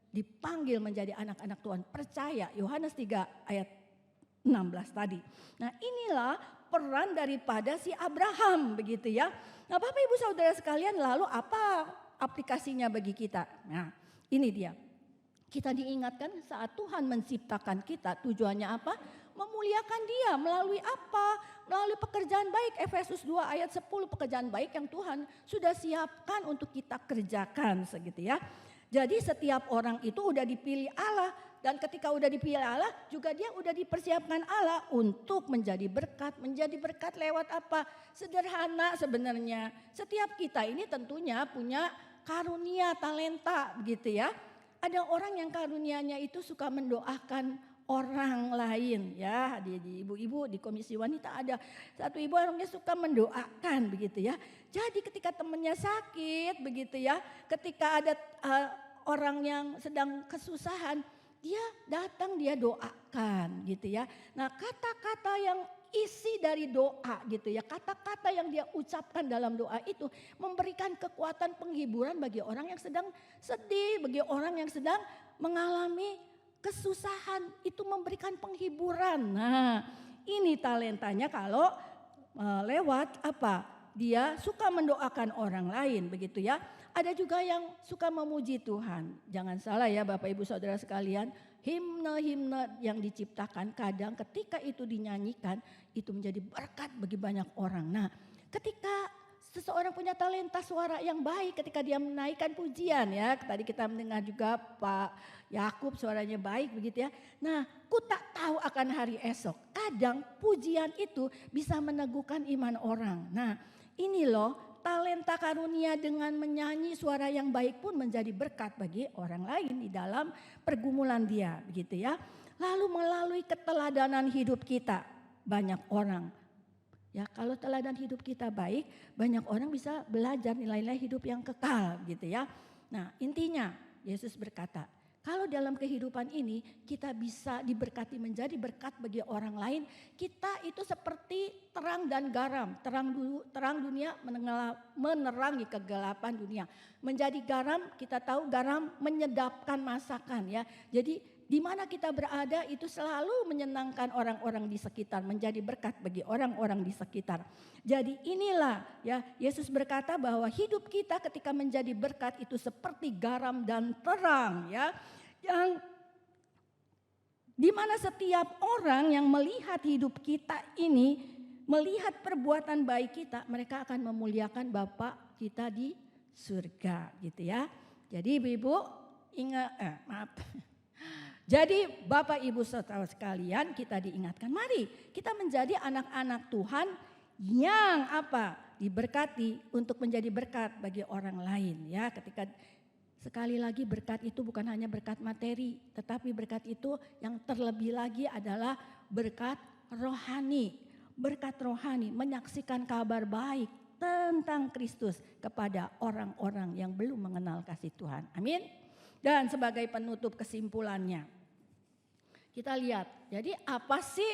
dipanggil menjadi anak-anak Tuhan. Percaya, Yohanes 3 ayat 16 tadi. Nah, inilah peran daripada si Abraham begitu ya. Nah, Bapak Ibu Saudara sekalian, lalu apa aplikasinya bagi kita? Nah, ini dia. Kita diingatkan saat Tuhan menciptakan kita, tujuannya apa? Memuliakan Dia melalui apa? Melalui pekerjaan baik. Efesus 2 ayat 10, pekerjaan baik yang Tuhan sudah siapkan untuk kita kerjakan segitu ya. Jadi setiap orang itu udah dipilih Allah. Dan ketika udah dipilih Allah, juga dia udah dipersiapkan Allah untuk menjadi berkat. Menjadi berkat lewat apa? Sederhana sebenarnya. Setiap kita ini tentunya punya karunia, talenta begitu ya. Ada orang yang karunianya itu suka mendoakan orang lain ya. Di ibu-ibu di komisi wanita ada satu ibu orangnya suka mendoakan begitu ya. Jadi ketika temannya sakit begitu ya. Ketika ada orang yang sedang kesusahan, dia datang, dia doakan gitu ya. Nah, kata-kata yang isi dari doa gitu ya. Kata-kata yang dia ucapkan dalam doa itu memberikan kekuatan penghiburan bagi orang yang sedang sedih, bagi orang yang sedang mengalami kesusahan. Itu memberikan penghiburan. Nah, ini talentanya kalau lewat apa? Dia suka mendoakan orang lain begitu ya. Ada juga yang suka memuji Tuhan. Jangan salah ya Bapak Ibu Saudara sekalian. Himne-himne yang diciptakan kadang ketika itu dinyanyikan itu menjadi berkat bagi banyak orang. Nah, ketika seseorang punya talenta suara yang baik ketika dia menaikkan pujian ya. Tadi kita mendengar juga Pak Yakub suaranya baik begitu ya. Nah, ku tak tahu akan hari esok. Kadang pujian itu bisa meneguhkan iman orang. Nah, ini loh. Talenta karunia dengan menyanyi suara yang baik pun menjadi berkat bagi orang lain di dalam pergumulan dia begitu ya. Lalu melalui keteladanan hidup kita banyak orang ya, kalau teladan hidup kita baik banyak orang bisa belajar nilai-nilai hidup yang kekal gitu ya. Nah, intinya Yesus berkata, kalau dalam kehidupan ini kita bisa diberkati menjadi berkat bagi orang lain, kita itu seperti terang dan garam. Terang dunia menerangi kegelapan dunia. Menjadi garam, kita tahu garam menyedapkan masakan ya. Jadi di mana kita berada itu selalu menyenangkan orang-orang di sekitar, menjadi berkat bagi orang-orang di sekitar. Jadi inilah ya, Yesus berkata bahwa hidup kita ketika menjadi berkat itu seperti garam dan terang ya. Yang dimana setiap orang yang melihat hidup kita ini, melihat perbuatan baik kita, mereka akan memuliakan Bapa kita di surga gitu ya. Jadi Ibu ingat, maaf. Jadi Bapak Ibu saudara sekalian, kita diingatkan, mari kita menjadi anak-anak Tuhan yang apa? Diberkati untuk menjadi berkat bagi orang lain ya. Ketika sekali lagi berkat itu bukan hanya berkat materi, tetapi berkat itu yang terlebih lagi adalah berkat rohani. Berkat rohani, menyaksikan kabar baik tentang Kristus kepada orang-orang yang belum mengenal kasih Tuhan. Amin. Dan sebagai penutup kesimpulannya, kita lihat, jadi apa sih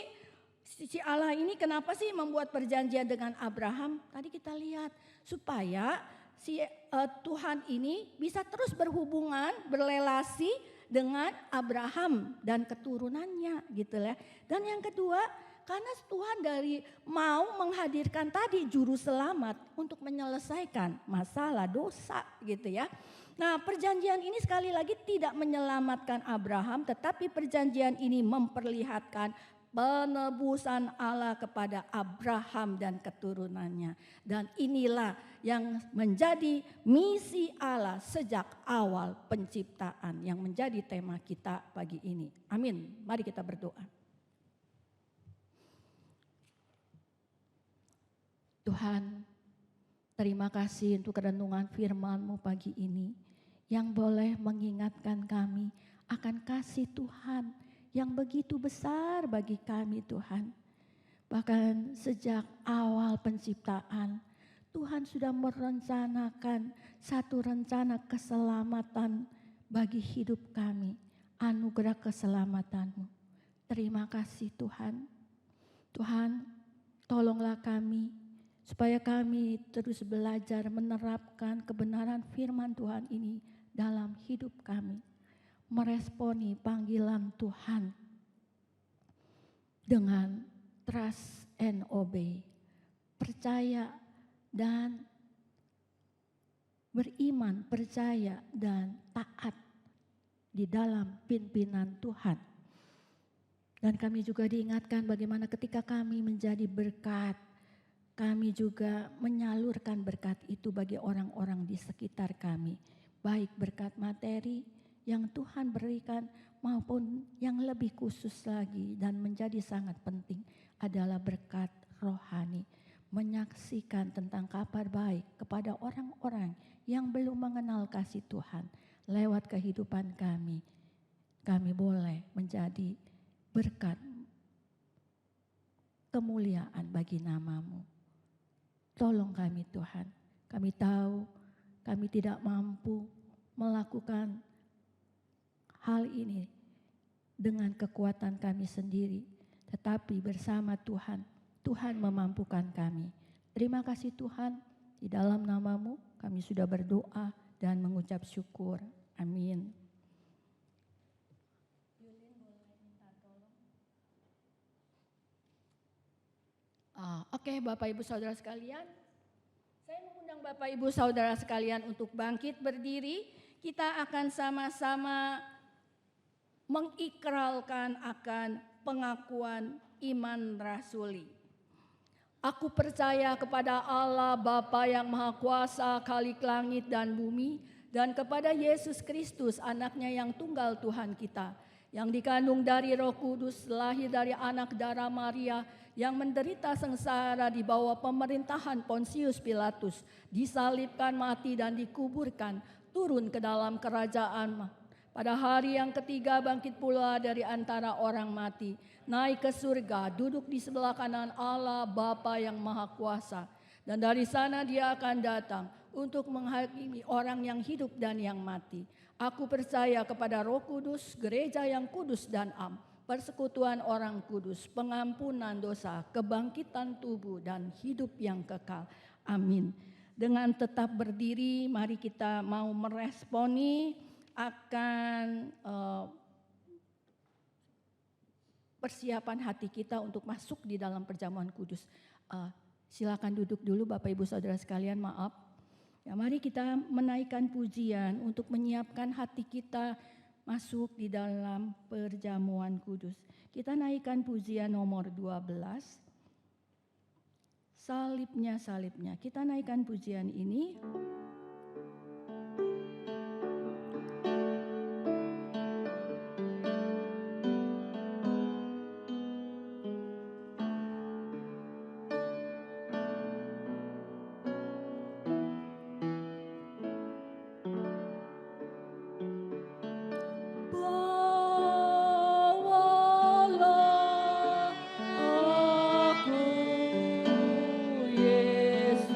si Allah ini kenapa sih membuat perjanjian dengan Abraham? Tadi kita lihat supaya si Tuhan ini bisa terus berhubungan, berrelasi dengan Abraham dan keturunannya gitu ya. Dan yang kedua, karena Tuhan dari mau menghadirkan tadi juru selamat untuk menyelesaikan masalah dosa gitu ya. Nah, perjanjian ini sekali lagi tidak menyelamatkan Abraham, tetapi perjanjian ini memperlihatkan penebusan Allah kepada Abraham dan keturunannya. Dan inilah yang menjadi misi Allah sejak awal penciptaan yang menjadi tema kita pagi ini. Amin. Mari kita berdoa. Tuhan, terima kasih untuk renungan firman-Mu pagi ini yang boleh mengingatkan kami akan kasih Tuhan yang begitu besar bagi kami Tuhan. Bahkan sejak awal penciptaan, Tuhan sudah merencanakan satu rencana keselamatan bagi hidup kami. Anugerah keselamatan-Mu. Terima kasih Tuhan. Tuhan, tolonglah kami supaya kami terus belajar menerapkan kebenaran firman Tuhan ini dalam hidup kami. Meresponi panggilan Tuhan dengan trust and obey. Percaya dan beriman, percaya dan taat di dalam pimpinan Tuhan. Dan kami juga diingatkan bagaimana ketika kami menjadi berkat, kami juga menyalurkan berkat itu bagi orang-orang di sekitar kami. Baik berkat materi yang Tuhan berikan maupun yang lebih khusus lagi dan menjadi sangat penting adalah berkat rohani. Menyaksikan tentang kabar baik kepada orang-orang yang belum mengenal kasih Tuhan. Lewat kehidupan kami boleh menjadi berkat kemuliaan bagi nama-Mu. Tolong kami Tuhan, kami tahu kami tidak mampu melakukan hal ini dengan kekuatan kami sendiri. Tetapi bersama Tuhan, Tuhan memampukan kami. Terima kasih Tuhan, di dalam nama-Mu kami sudah berdoa dan mengucap syukur. Amin. Oke, Bapak Ibu Saudara sekalian, saya mengundang Bapak Ibu Saudara sekalian untuk bangkit berdiri. Kita akan sama-sama mengikralkan akan pengakuan iman rasuli. Aku percaya kepada Allah Bapa yang Maha Kuasa, Khalik langit dan bumi, dan kepada Yesus Kristus, anaknya yang tunggal Tuhan kita, yang dikandung dari Roh Kudus, lahir dari anak darah Maria, yang menderita sengsara di bawah pemerintahan Pontius Pilatus, disalibkan, mati dan dikuburkan, turun ke dalam kerajaan. Pada hari yang ketiga bangkit pula dari antara orang mati, naik ke surga, duduk di sebelah kanan Allah Bapa yang Maha Kuasa. Dan dari sana Dia akan datang untuk menghakimi orang yang hidup dan yang mati. Aku percaya kepada Roh Kudus, gereja yang kudus dan am, persekutuan orang kudus, pengampunan dosa, kebangkitan tubuh dan hidup yang kekal. Amin. Dengan tetap berdiri, mari kita mau meresponi akan persiapan hati kita untuk masuk di dalam perjamuan kudus. Silakan duduk dulu Bapak Ibu Saudara sekalian, maaf. Ya, mari kita menaikkan pujian untuk menyiapkan hati kita masuk di dalam perjamuan kudus. Kita naikkan pujian nomor 12. Salibnya, salibnya. Kita naikkan pujian ini. Yesus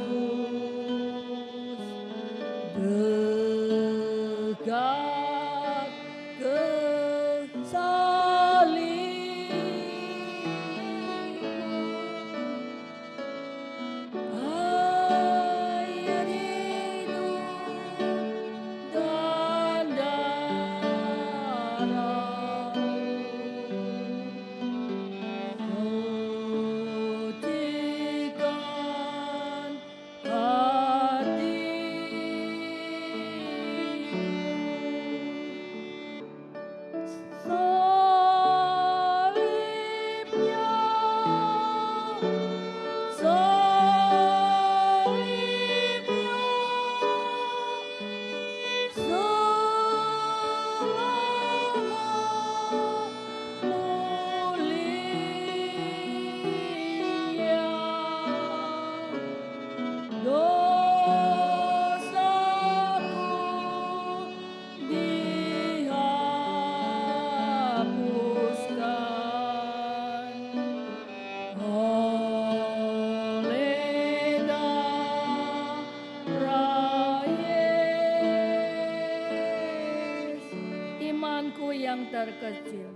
yang terkecil.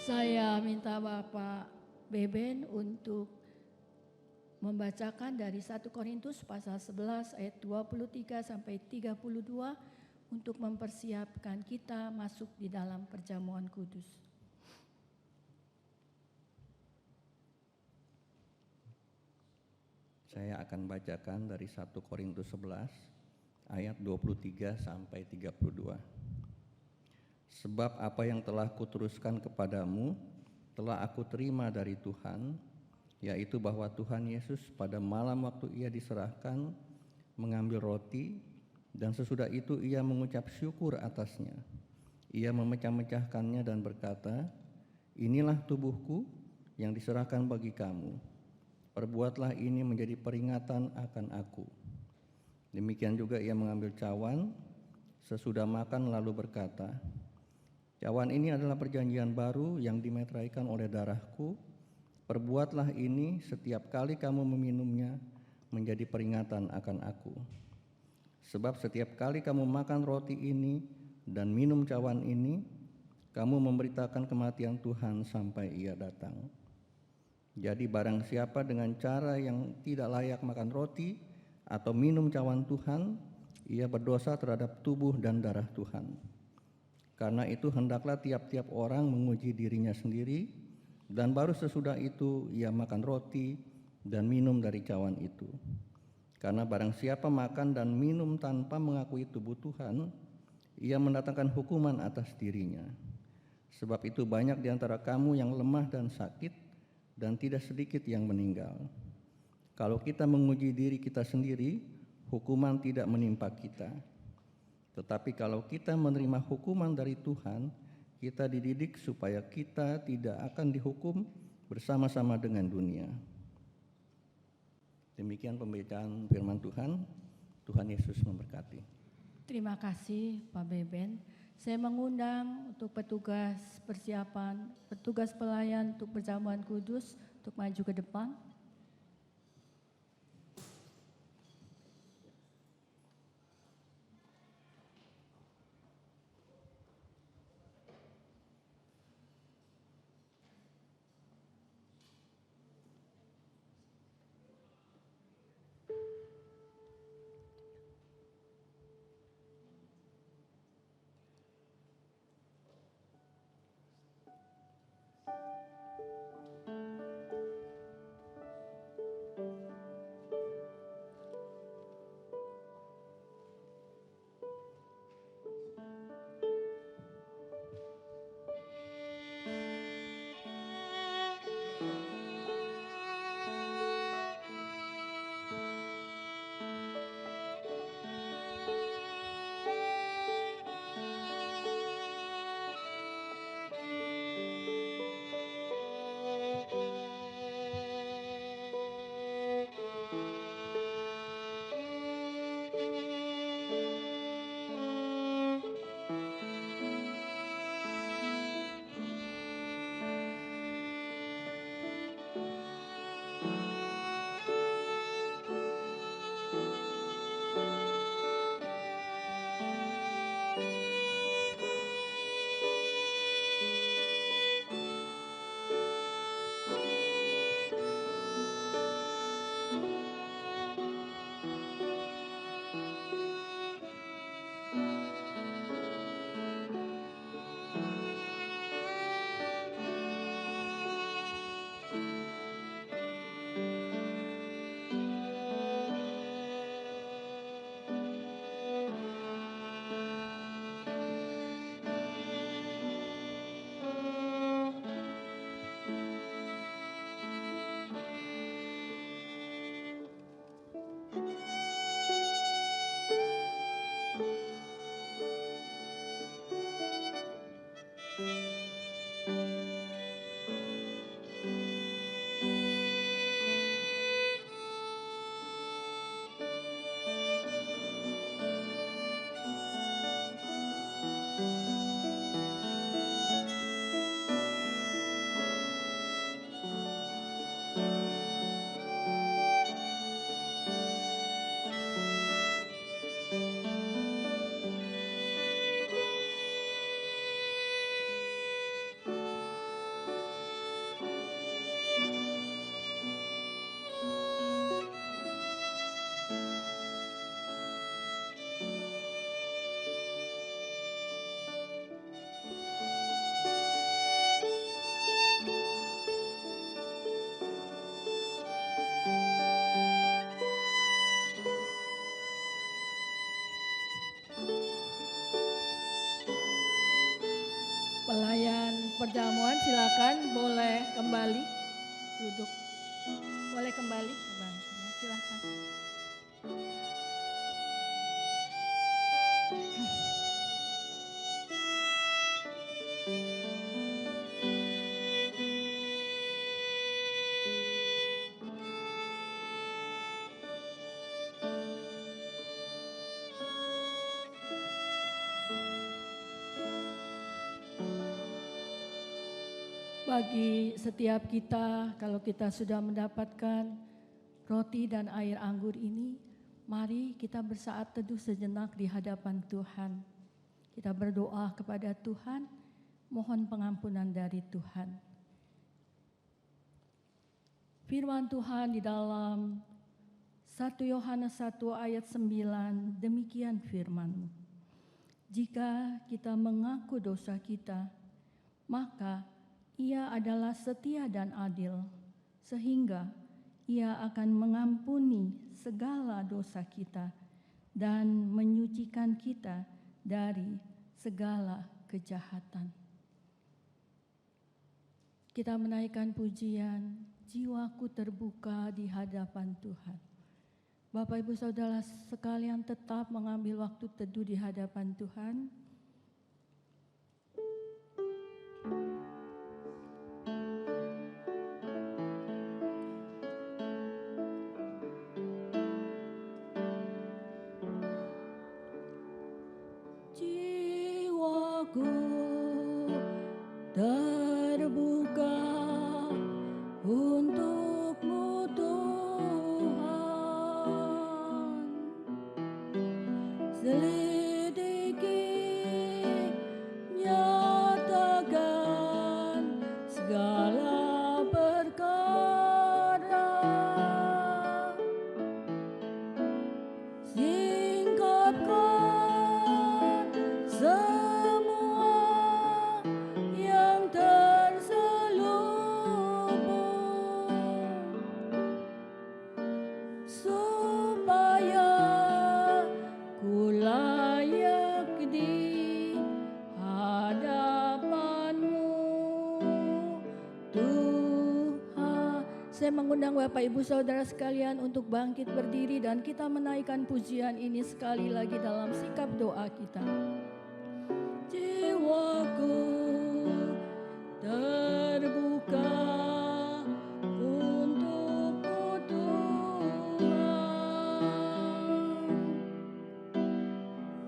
Saya minta Bapak Beben untuk membacakan dari 1 Korintus pasal 11 ayat 23 sampai 32 untuk mempersiapkan kita masuk di dalam perjamuan kudus. Saya akan bacakan dari 1 Korintus 11 ayat 23 sampai 32. Sebab apa yang telah kuteruskan kepadamu telah aku terima dari Tuhan, yaitu bahwa Tuhan Yesus pada malam waktu ia diserahkan mengambil roti, dan sesudah itu ia mengucap syukur atasnya. Ia memecah-mecahkannya dan berkata, "Inilah tubuhku yang diserahkan bagi kamu. Perbuatlah ini menjadi peringatan akan aku." Demikian juga ia mengambil cawan sesudah makan lalu berkata, "Cawan ini adalah perjanjian baru yang dimeteraikan oleh darahku. Perbuatlah ini setiap kali kamu meminumnya menjadi peringatan akan aku. Sebab setiap kali kamu makan roti ini dan minum cawan ini, kamu memberitakan kematian Tuhan sampai ia datang. Jadi barang siapa dengan cara yang tidak layak makan roti atau minum cawan Tuhan, ia berdosa terhadap tubuh dan darah Tuhan. Karena itu hendaklah tiap-tiap orang menguji dirinya sendiri, dan baru sesudah itu ia makan roti dan minum dari cawan itu. Karena barang siapa makan dan minum tanpa mengakui tubuh Tuhan, ia mendatangkan hukuman atas dirinya. Sebab itu banyak di antara kamu yang lemah dan sakit, dan tidak sedikit yang meninggal. Kalau kita menguji diri kita sendiri, hukuman tidak menimpa kita. Tetapi kalau kita menerima hukuman dari Tuhan, kita dididik supaya kita tidak akan dihukum bersama-sama dengan dunia." Demikian pembacaan firman Tuhan. Tuhan Yesus memberkati. Terima kasih Pak Beben. Saya mengundang untuk petugas persiapan, petugas pelayan untuk perjamuan kudus untuk maju ke depan. silakan boleh kembali duduk. Boleh kembali ke bangkunya, silakan. Bagi setiap kita, kalau kita sudah mendapatkan roti dan air anggur ini, mari kita bersaat teduh sejenak di hadapan Tuhan. Kita berdoa kepada Tuhan, mohon pengampunan dari Tuhan. Firman Tuhan di dalam 1 Yohanes 1 ayat 9, demikian firman-Mu. Jika kita mengaku dosa kita, maka Ia adalah setia dan adil, sehingga Ia akan mengampuni segala dosa kita dan menyucikan kita dari segala kejahatan. Kita menaikkan pujian, jiwaku terbuka di hadapan Tuhan. Bapak Ibu Saudara sekalian tetap mengambil waktu teduh di hadapan Tuhan. Jiwaku terbuka untuk-Mu Tuhan. Selidiki, nyatakan segala perkara. Singkapkan semua yang terselubung, supaya ku layak di hadapan-Mu Tuhan. Saya mengundang Bapak Ibu Saudara sekalian untuk bangkit berdiri dan kita menaikkan pujian ini sekali lagi dalam sikap doa kita. Jiwaku terbuka untuk-Mu Tuhan.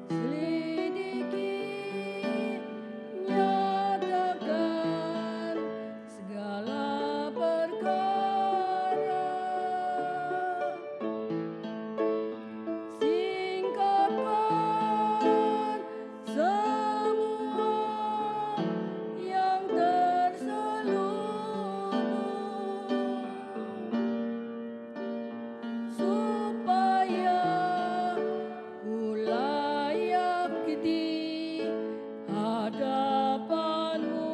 Selidiki, nyatakan segala perkara. Singkapkan semua yang terselubung, supaya ku layak di hadapan-Mu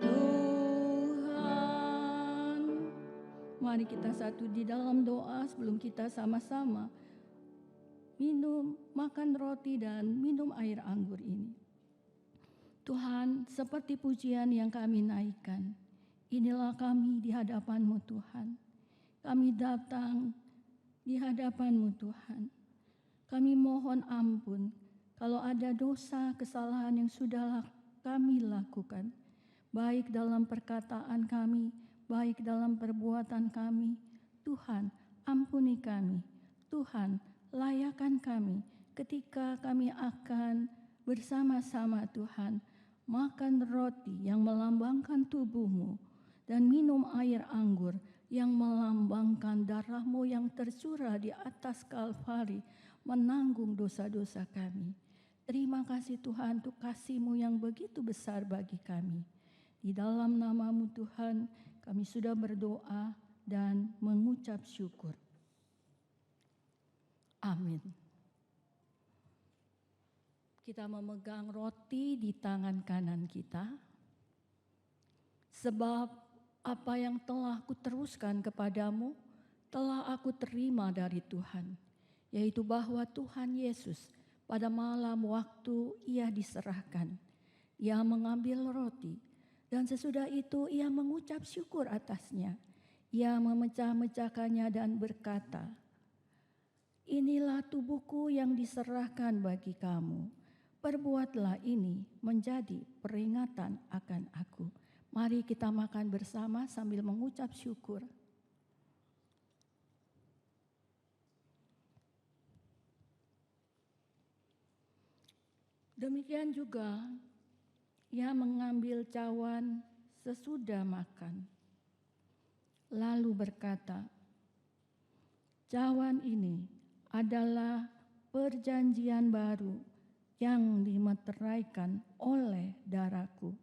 Tuhan. Mari kita satu di dalam doa sebelum kita sama-sama makan roti dan minum air anggur ini. Tuhan, seperti pujian yang kami naikkan, inilah kami di hadapan-Mu Tuhan. Kami datang di hadapan-Mu Tuhan. Kami mohon ampun kalau ada dosa, kesalahan yang sudah kami lakukan, baik dalam perkataan kami, baik dalam perbuatan kami. Tuhan, ampuni kami. Tuhan, layakan kami ketika kami akan bersama-sama Tuhan makan roti yang melambangkan tubuh-Mu dan minum air anggur yang melambangkan darah-Mu yang tercurah di atas Kalvari menanggung dosa-dosa kami. Terima kasih Tuhan untuk kasih-Mu yang begitu besar bagi kami. Di dalam nama-Mu Tuhan kami sudah berdoa dan mengucap syukur. Amin. Kita memegang roti di tangan kanan kita. Sebab apa yang telah kuteruskan kepadamu telah aku terima dari Tuhan, yaitu bahwa Tuhan Yesus pada malam waktu Ia diserahkan, Ia mengambil roti, dan sesudah itu ia mengucap syukur atasnya. Ia memecah-mecahkannya dan berkata, "Inilah tubuhku yang diserahkan bagi kamu. Perbuatlah ini menjadi peringatan akan aku." Mari kita makan bersama sambil mengucap syukur. Demikian juga ia mengambil cawan sesudah makan, lalu berkata, "Cawan ini adalah perjanjian baru yang dimeteraikan oleh darahku.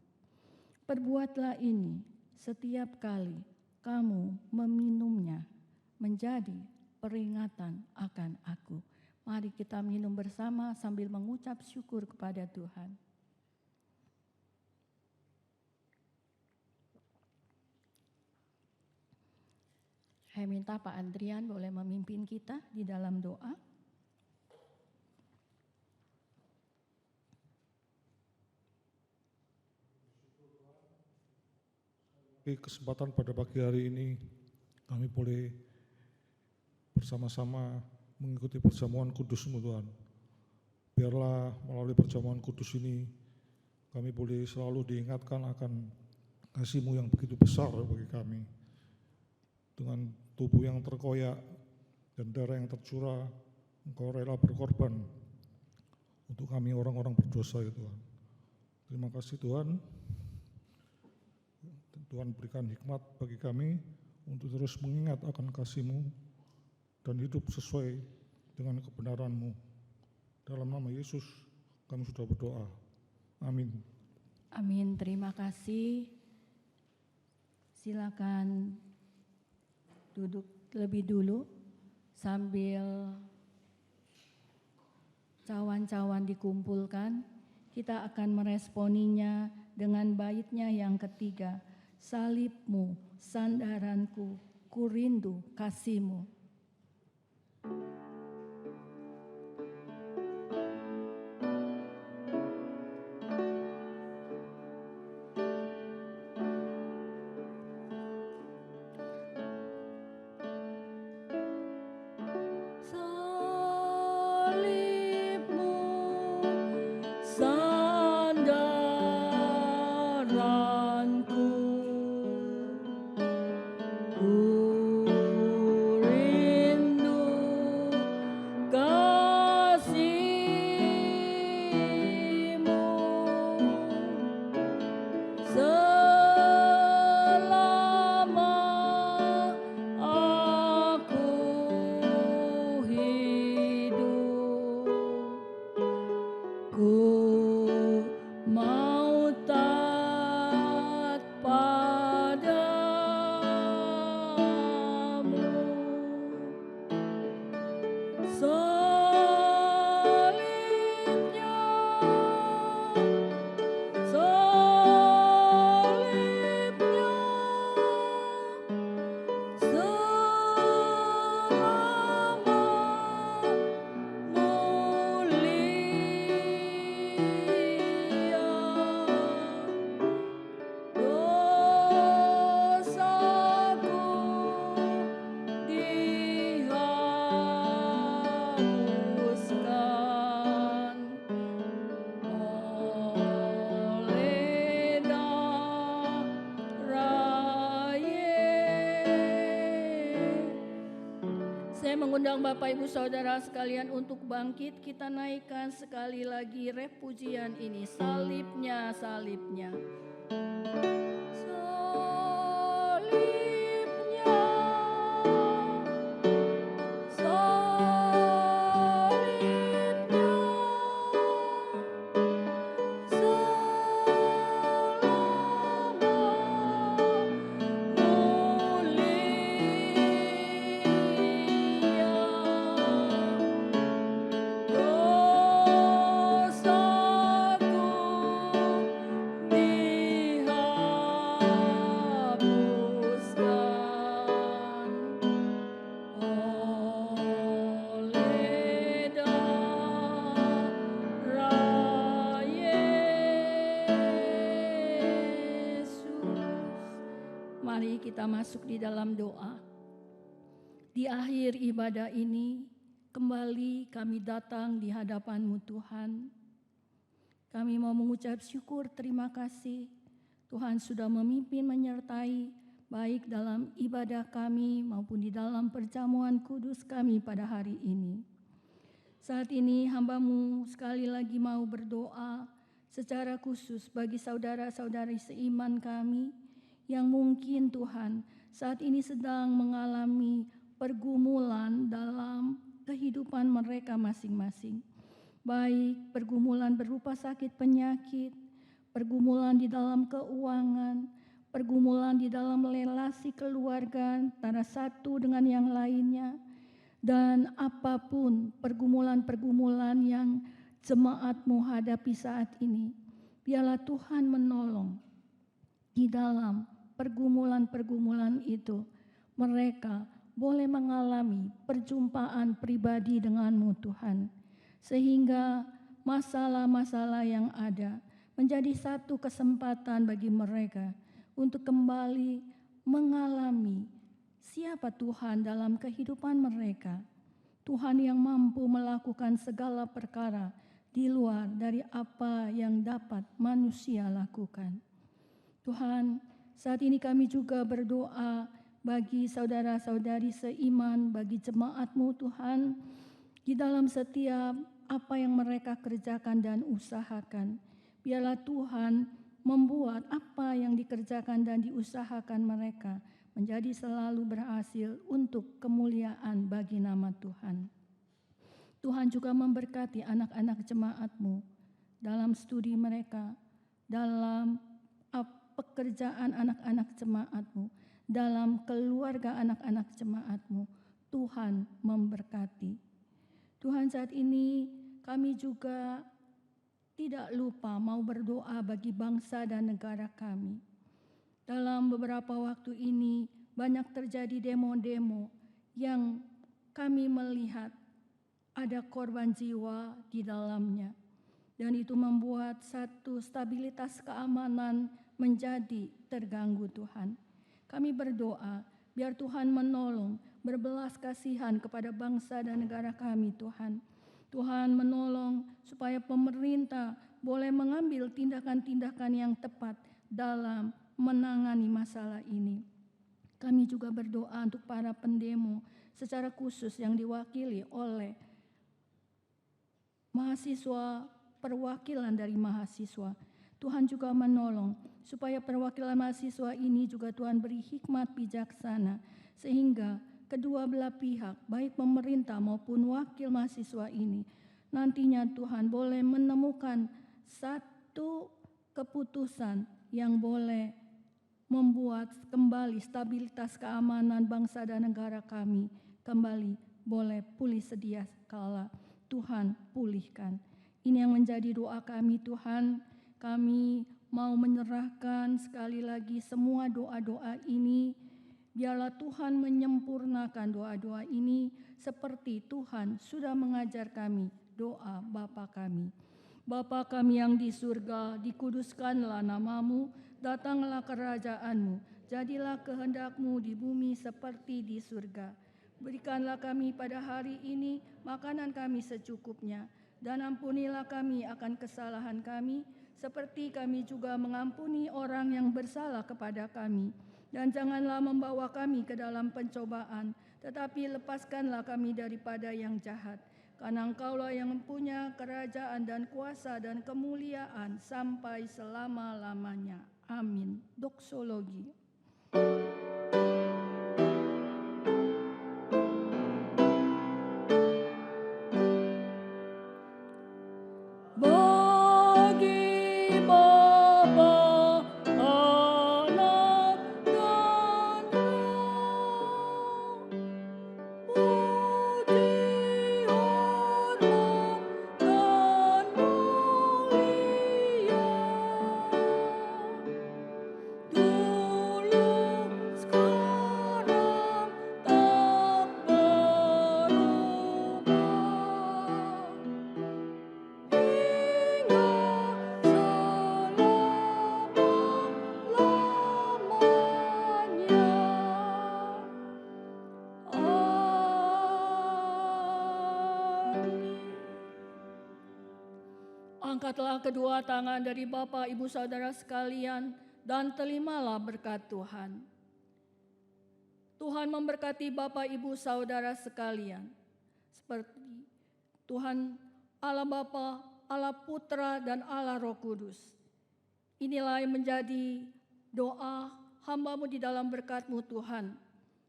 Perbuatlah ini setiap kali kamu meminumnya menjadi peringatan akan aku." Mari kita minum bersama sambil mengucap syukur kepada Tuhan. Saya minta Pak Andrian boleh memimpin kita di dalam doa. Kesempatan pada pagi hari ini kami boleh bersama-sama mengikuti perjamuan kudus-Mu Tuhan. Biarlah melalui perjamuan kudus ini kami boleh selalu diingatkan akan kasih-Mu yang begitu besar bagi kami. Dengan tubuh yang terkoyak dan darah yang tercurah, Engkau rela berkorban untuk kami orang-orang berdosa ya Tuhan. Terima kasih Tuhan. Tuhan berikan hikmat bagi kami untuk terus mengingat akan kasih-Mu dan hidup sesuai dengan kebenaran-Mu. Dalam nama Yesus kami sudah berdoa. Amin. Amin, terima kasih. Silakan duduk lebih dulu sambil cawan-cawan dikumpulkan. Kita akan meresponinya dengan baitnya yang ketiga. Salib-Mu, sandaranku, ku rindu kasih-Mu. Mengundang Bapak Ibu Saudara sekalian untuk bangkit, kita naikkan sekali lagi ref pujian ini, salibnya, salibnya. kita masuk di dalam doa. Di akhir ibadah ini, kembali kami datang di hadapan-Mu Tuhan. Kami mau mengucap syukur terima kasih. Tuhan sudah memimpin menyertai baik dalam ibadah kami maupun di dalam perjamuan kudus kami pada hari ini. Saat ini hamba-Mu sekali lagi mau berdoa secara khusus bagi saudara-saudari seiman kami yang mungkin Tuhan saat ini sedang mengalami pergumulan dalam kehidupan mereka masing-masing. Baik pergumulan berupa sakit penyakit, pergumulan di dalam keuangan, pergumulan di dalam relasi keluarga antara satu dengan yang lainnya, dan apapun pergumulan-pergumulan yang jemaat-Mu hadapi saat ini. Biarlah Tuhan menolong di dalam pergumulan-pergumulan itu. Mereka boleh mengalami perjumpaan pribadi dengan-Mu Tuhan. Sehingga masalah-masalah yang ada menjadi satu kesempatan bagi mereka untuk kembali mengalami siapa Tuhan dalam kehidupan mereka. Tuhan yang mampu melakukan segala perkara di luar dari apa yang dapat manusia lakukan. Tuhan, saat ini kami juga berdoa bagi saudara-saudari seiman, bagi jemaat-Mu Tuhan, di dalam setiap apa yang mereka kerjakan dan usahakan. Biarlah Tuhan membuat apa yang dikerjakan dan diusahakan mereka menjadi selalu berhasil untuk kemuliaan bagi nama Tuhan. Tuhan juga memberkati anak-anak jemaat-Mu dalam studi mereka, dalam pekerjaan anak-anak jemaat-Mu, dalam keluarga anak-anak jemaat-Mu. Tuhan memberkati. Tuhan, saat ini kami juga tidak lupa mau berdoa bagi bangsa dan negara kami. Dalam beberapa waktu ini banyak terjadi demo-demo yang kami melihat ada korban jiwa di dalamnya. Dan itu membuat satu stabilitas keamanan menjadi terganggu Tuhan. Kami berdoa biar Tuhan menolong, berbelas kasihan kepada bangsa dan negara kami Tuhan. Tuhan menolong supaya pemerintah boleh mengambil tindakan-tindakan yang tepat dalam menangani masalah ini. Kami juga berdoa untuk para pendemo secara khusus yang diwakili oleh mahasiswa, perwakilan dari mahasiswa. Tuhan juga menolong supaya perwakilan mahasiswa ini juga Tuhan beri hikmat bijaksana sehingga kedua belah pihak, baik pemerintah maupun wakil mahasiswa ini, nantinya Tuhan boleh menemukan satu keputusan yang boleh membuat kembali stabilitas keamanan bangsa dan negara kami kembali boleh pulih sedia kala Tuhan pulihkan. Ini yang menjadi doa kami Tuhan. Kami mau menyerahkan sekali lagi semua doa-doa ini. Biarlah Tuhan menyempurnakan doa-doa ini seperti Tuhan sudah mengajar kami doa Bapa kami. Bapa kami yang di surga, dikuduskanlah nama-Mu, datanglah kerajaan-Mu, jadilah kehendak-Mu di bumi seperti di surga. Berikanlah kami pada hari ini makanan kami secukupnya, dan ampunilah kami akan kesalahan kami, seperti kami juga mengampuni orang yang bersalah kepada kami. Dan janganlah membawa kami ke dalam pencobaan, tetapi lepaskanlah kami daripada yang jahat. Karena Engkaulah yang mempunyai kerajaan dan kuasa dan kemuliaan sampai selama-lamanya. Amin. Doksologi. Dulu, sekarang Angkatlah kedua tangan dari Bapak Ibu Saudara sekalian dan terimalah berkat Tuhan. Tuhan memberkati Bapak Ibu Saudara sekalian. Seperti Tuhan Allah Bapa, Allah Putra, dan Allah Roh Kudus. Inilah yang menjadi doa hamba-Mu di dalam berkat-Mu Tuhan.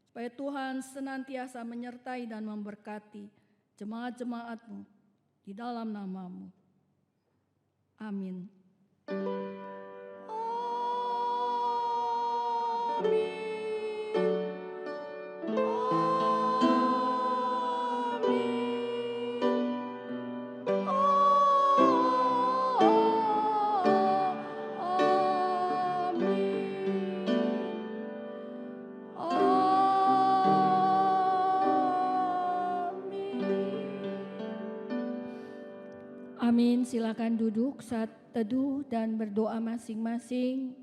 Supaya Tuhan senantiasa menyertai dan memberkati jemaat-jemaat-Mu di dalam nama-Mu. Amin. Amin. Amin. Silakan duduk saat teduh dan berdoa masing-masing.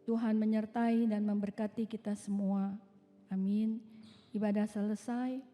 Tuhan menyertai dan memberkati kita semua. Amin. Ibadah selesai.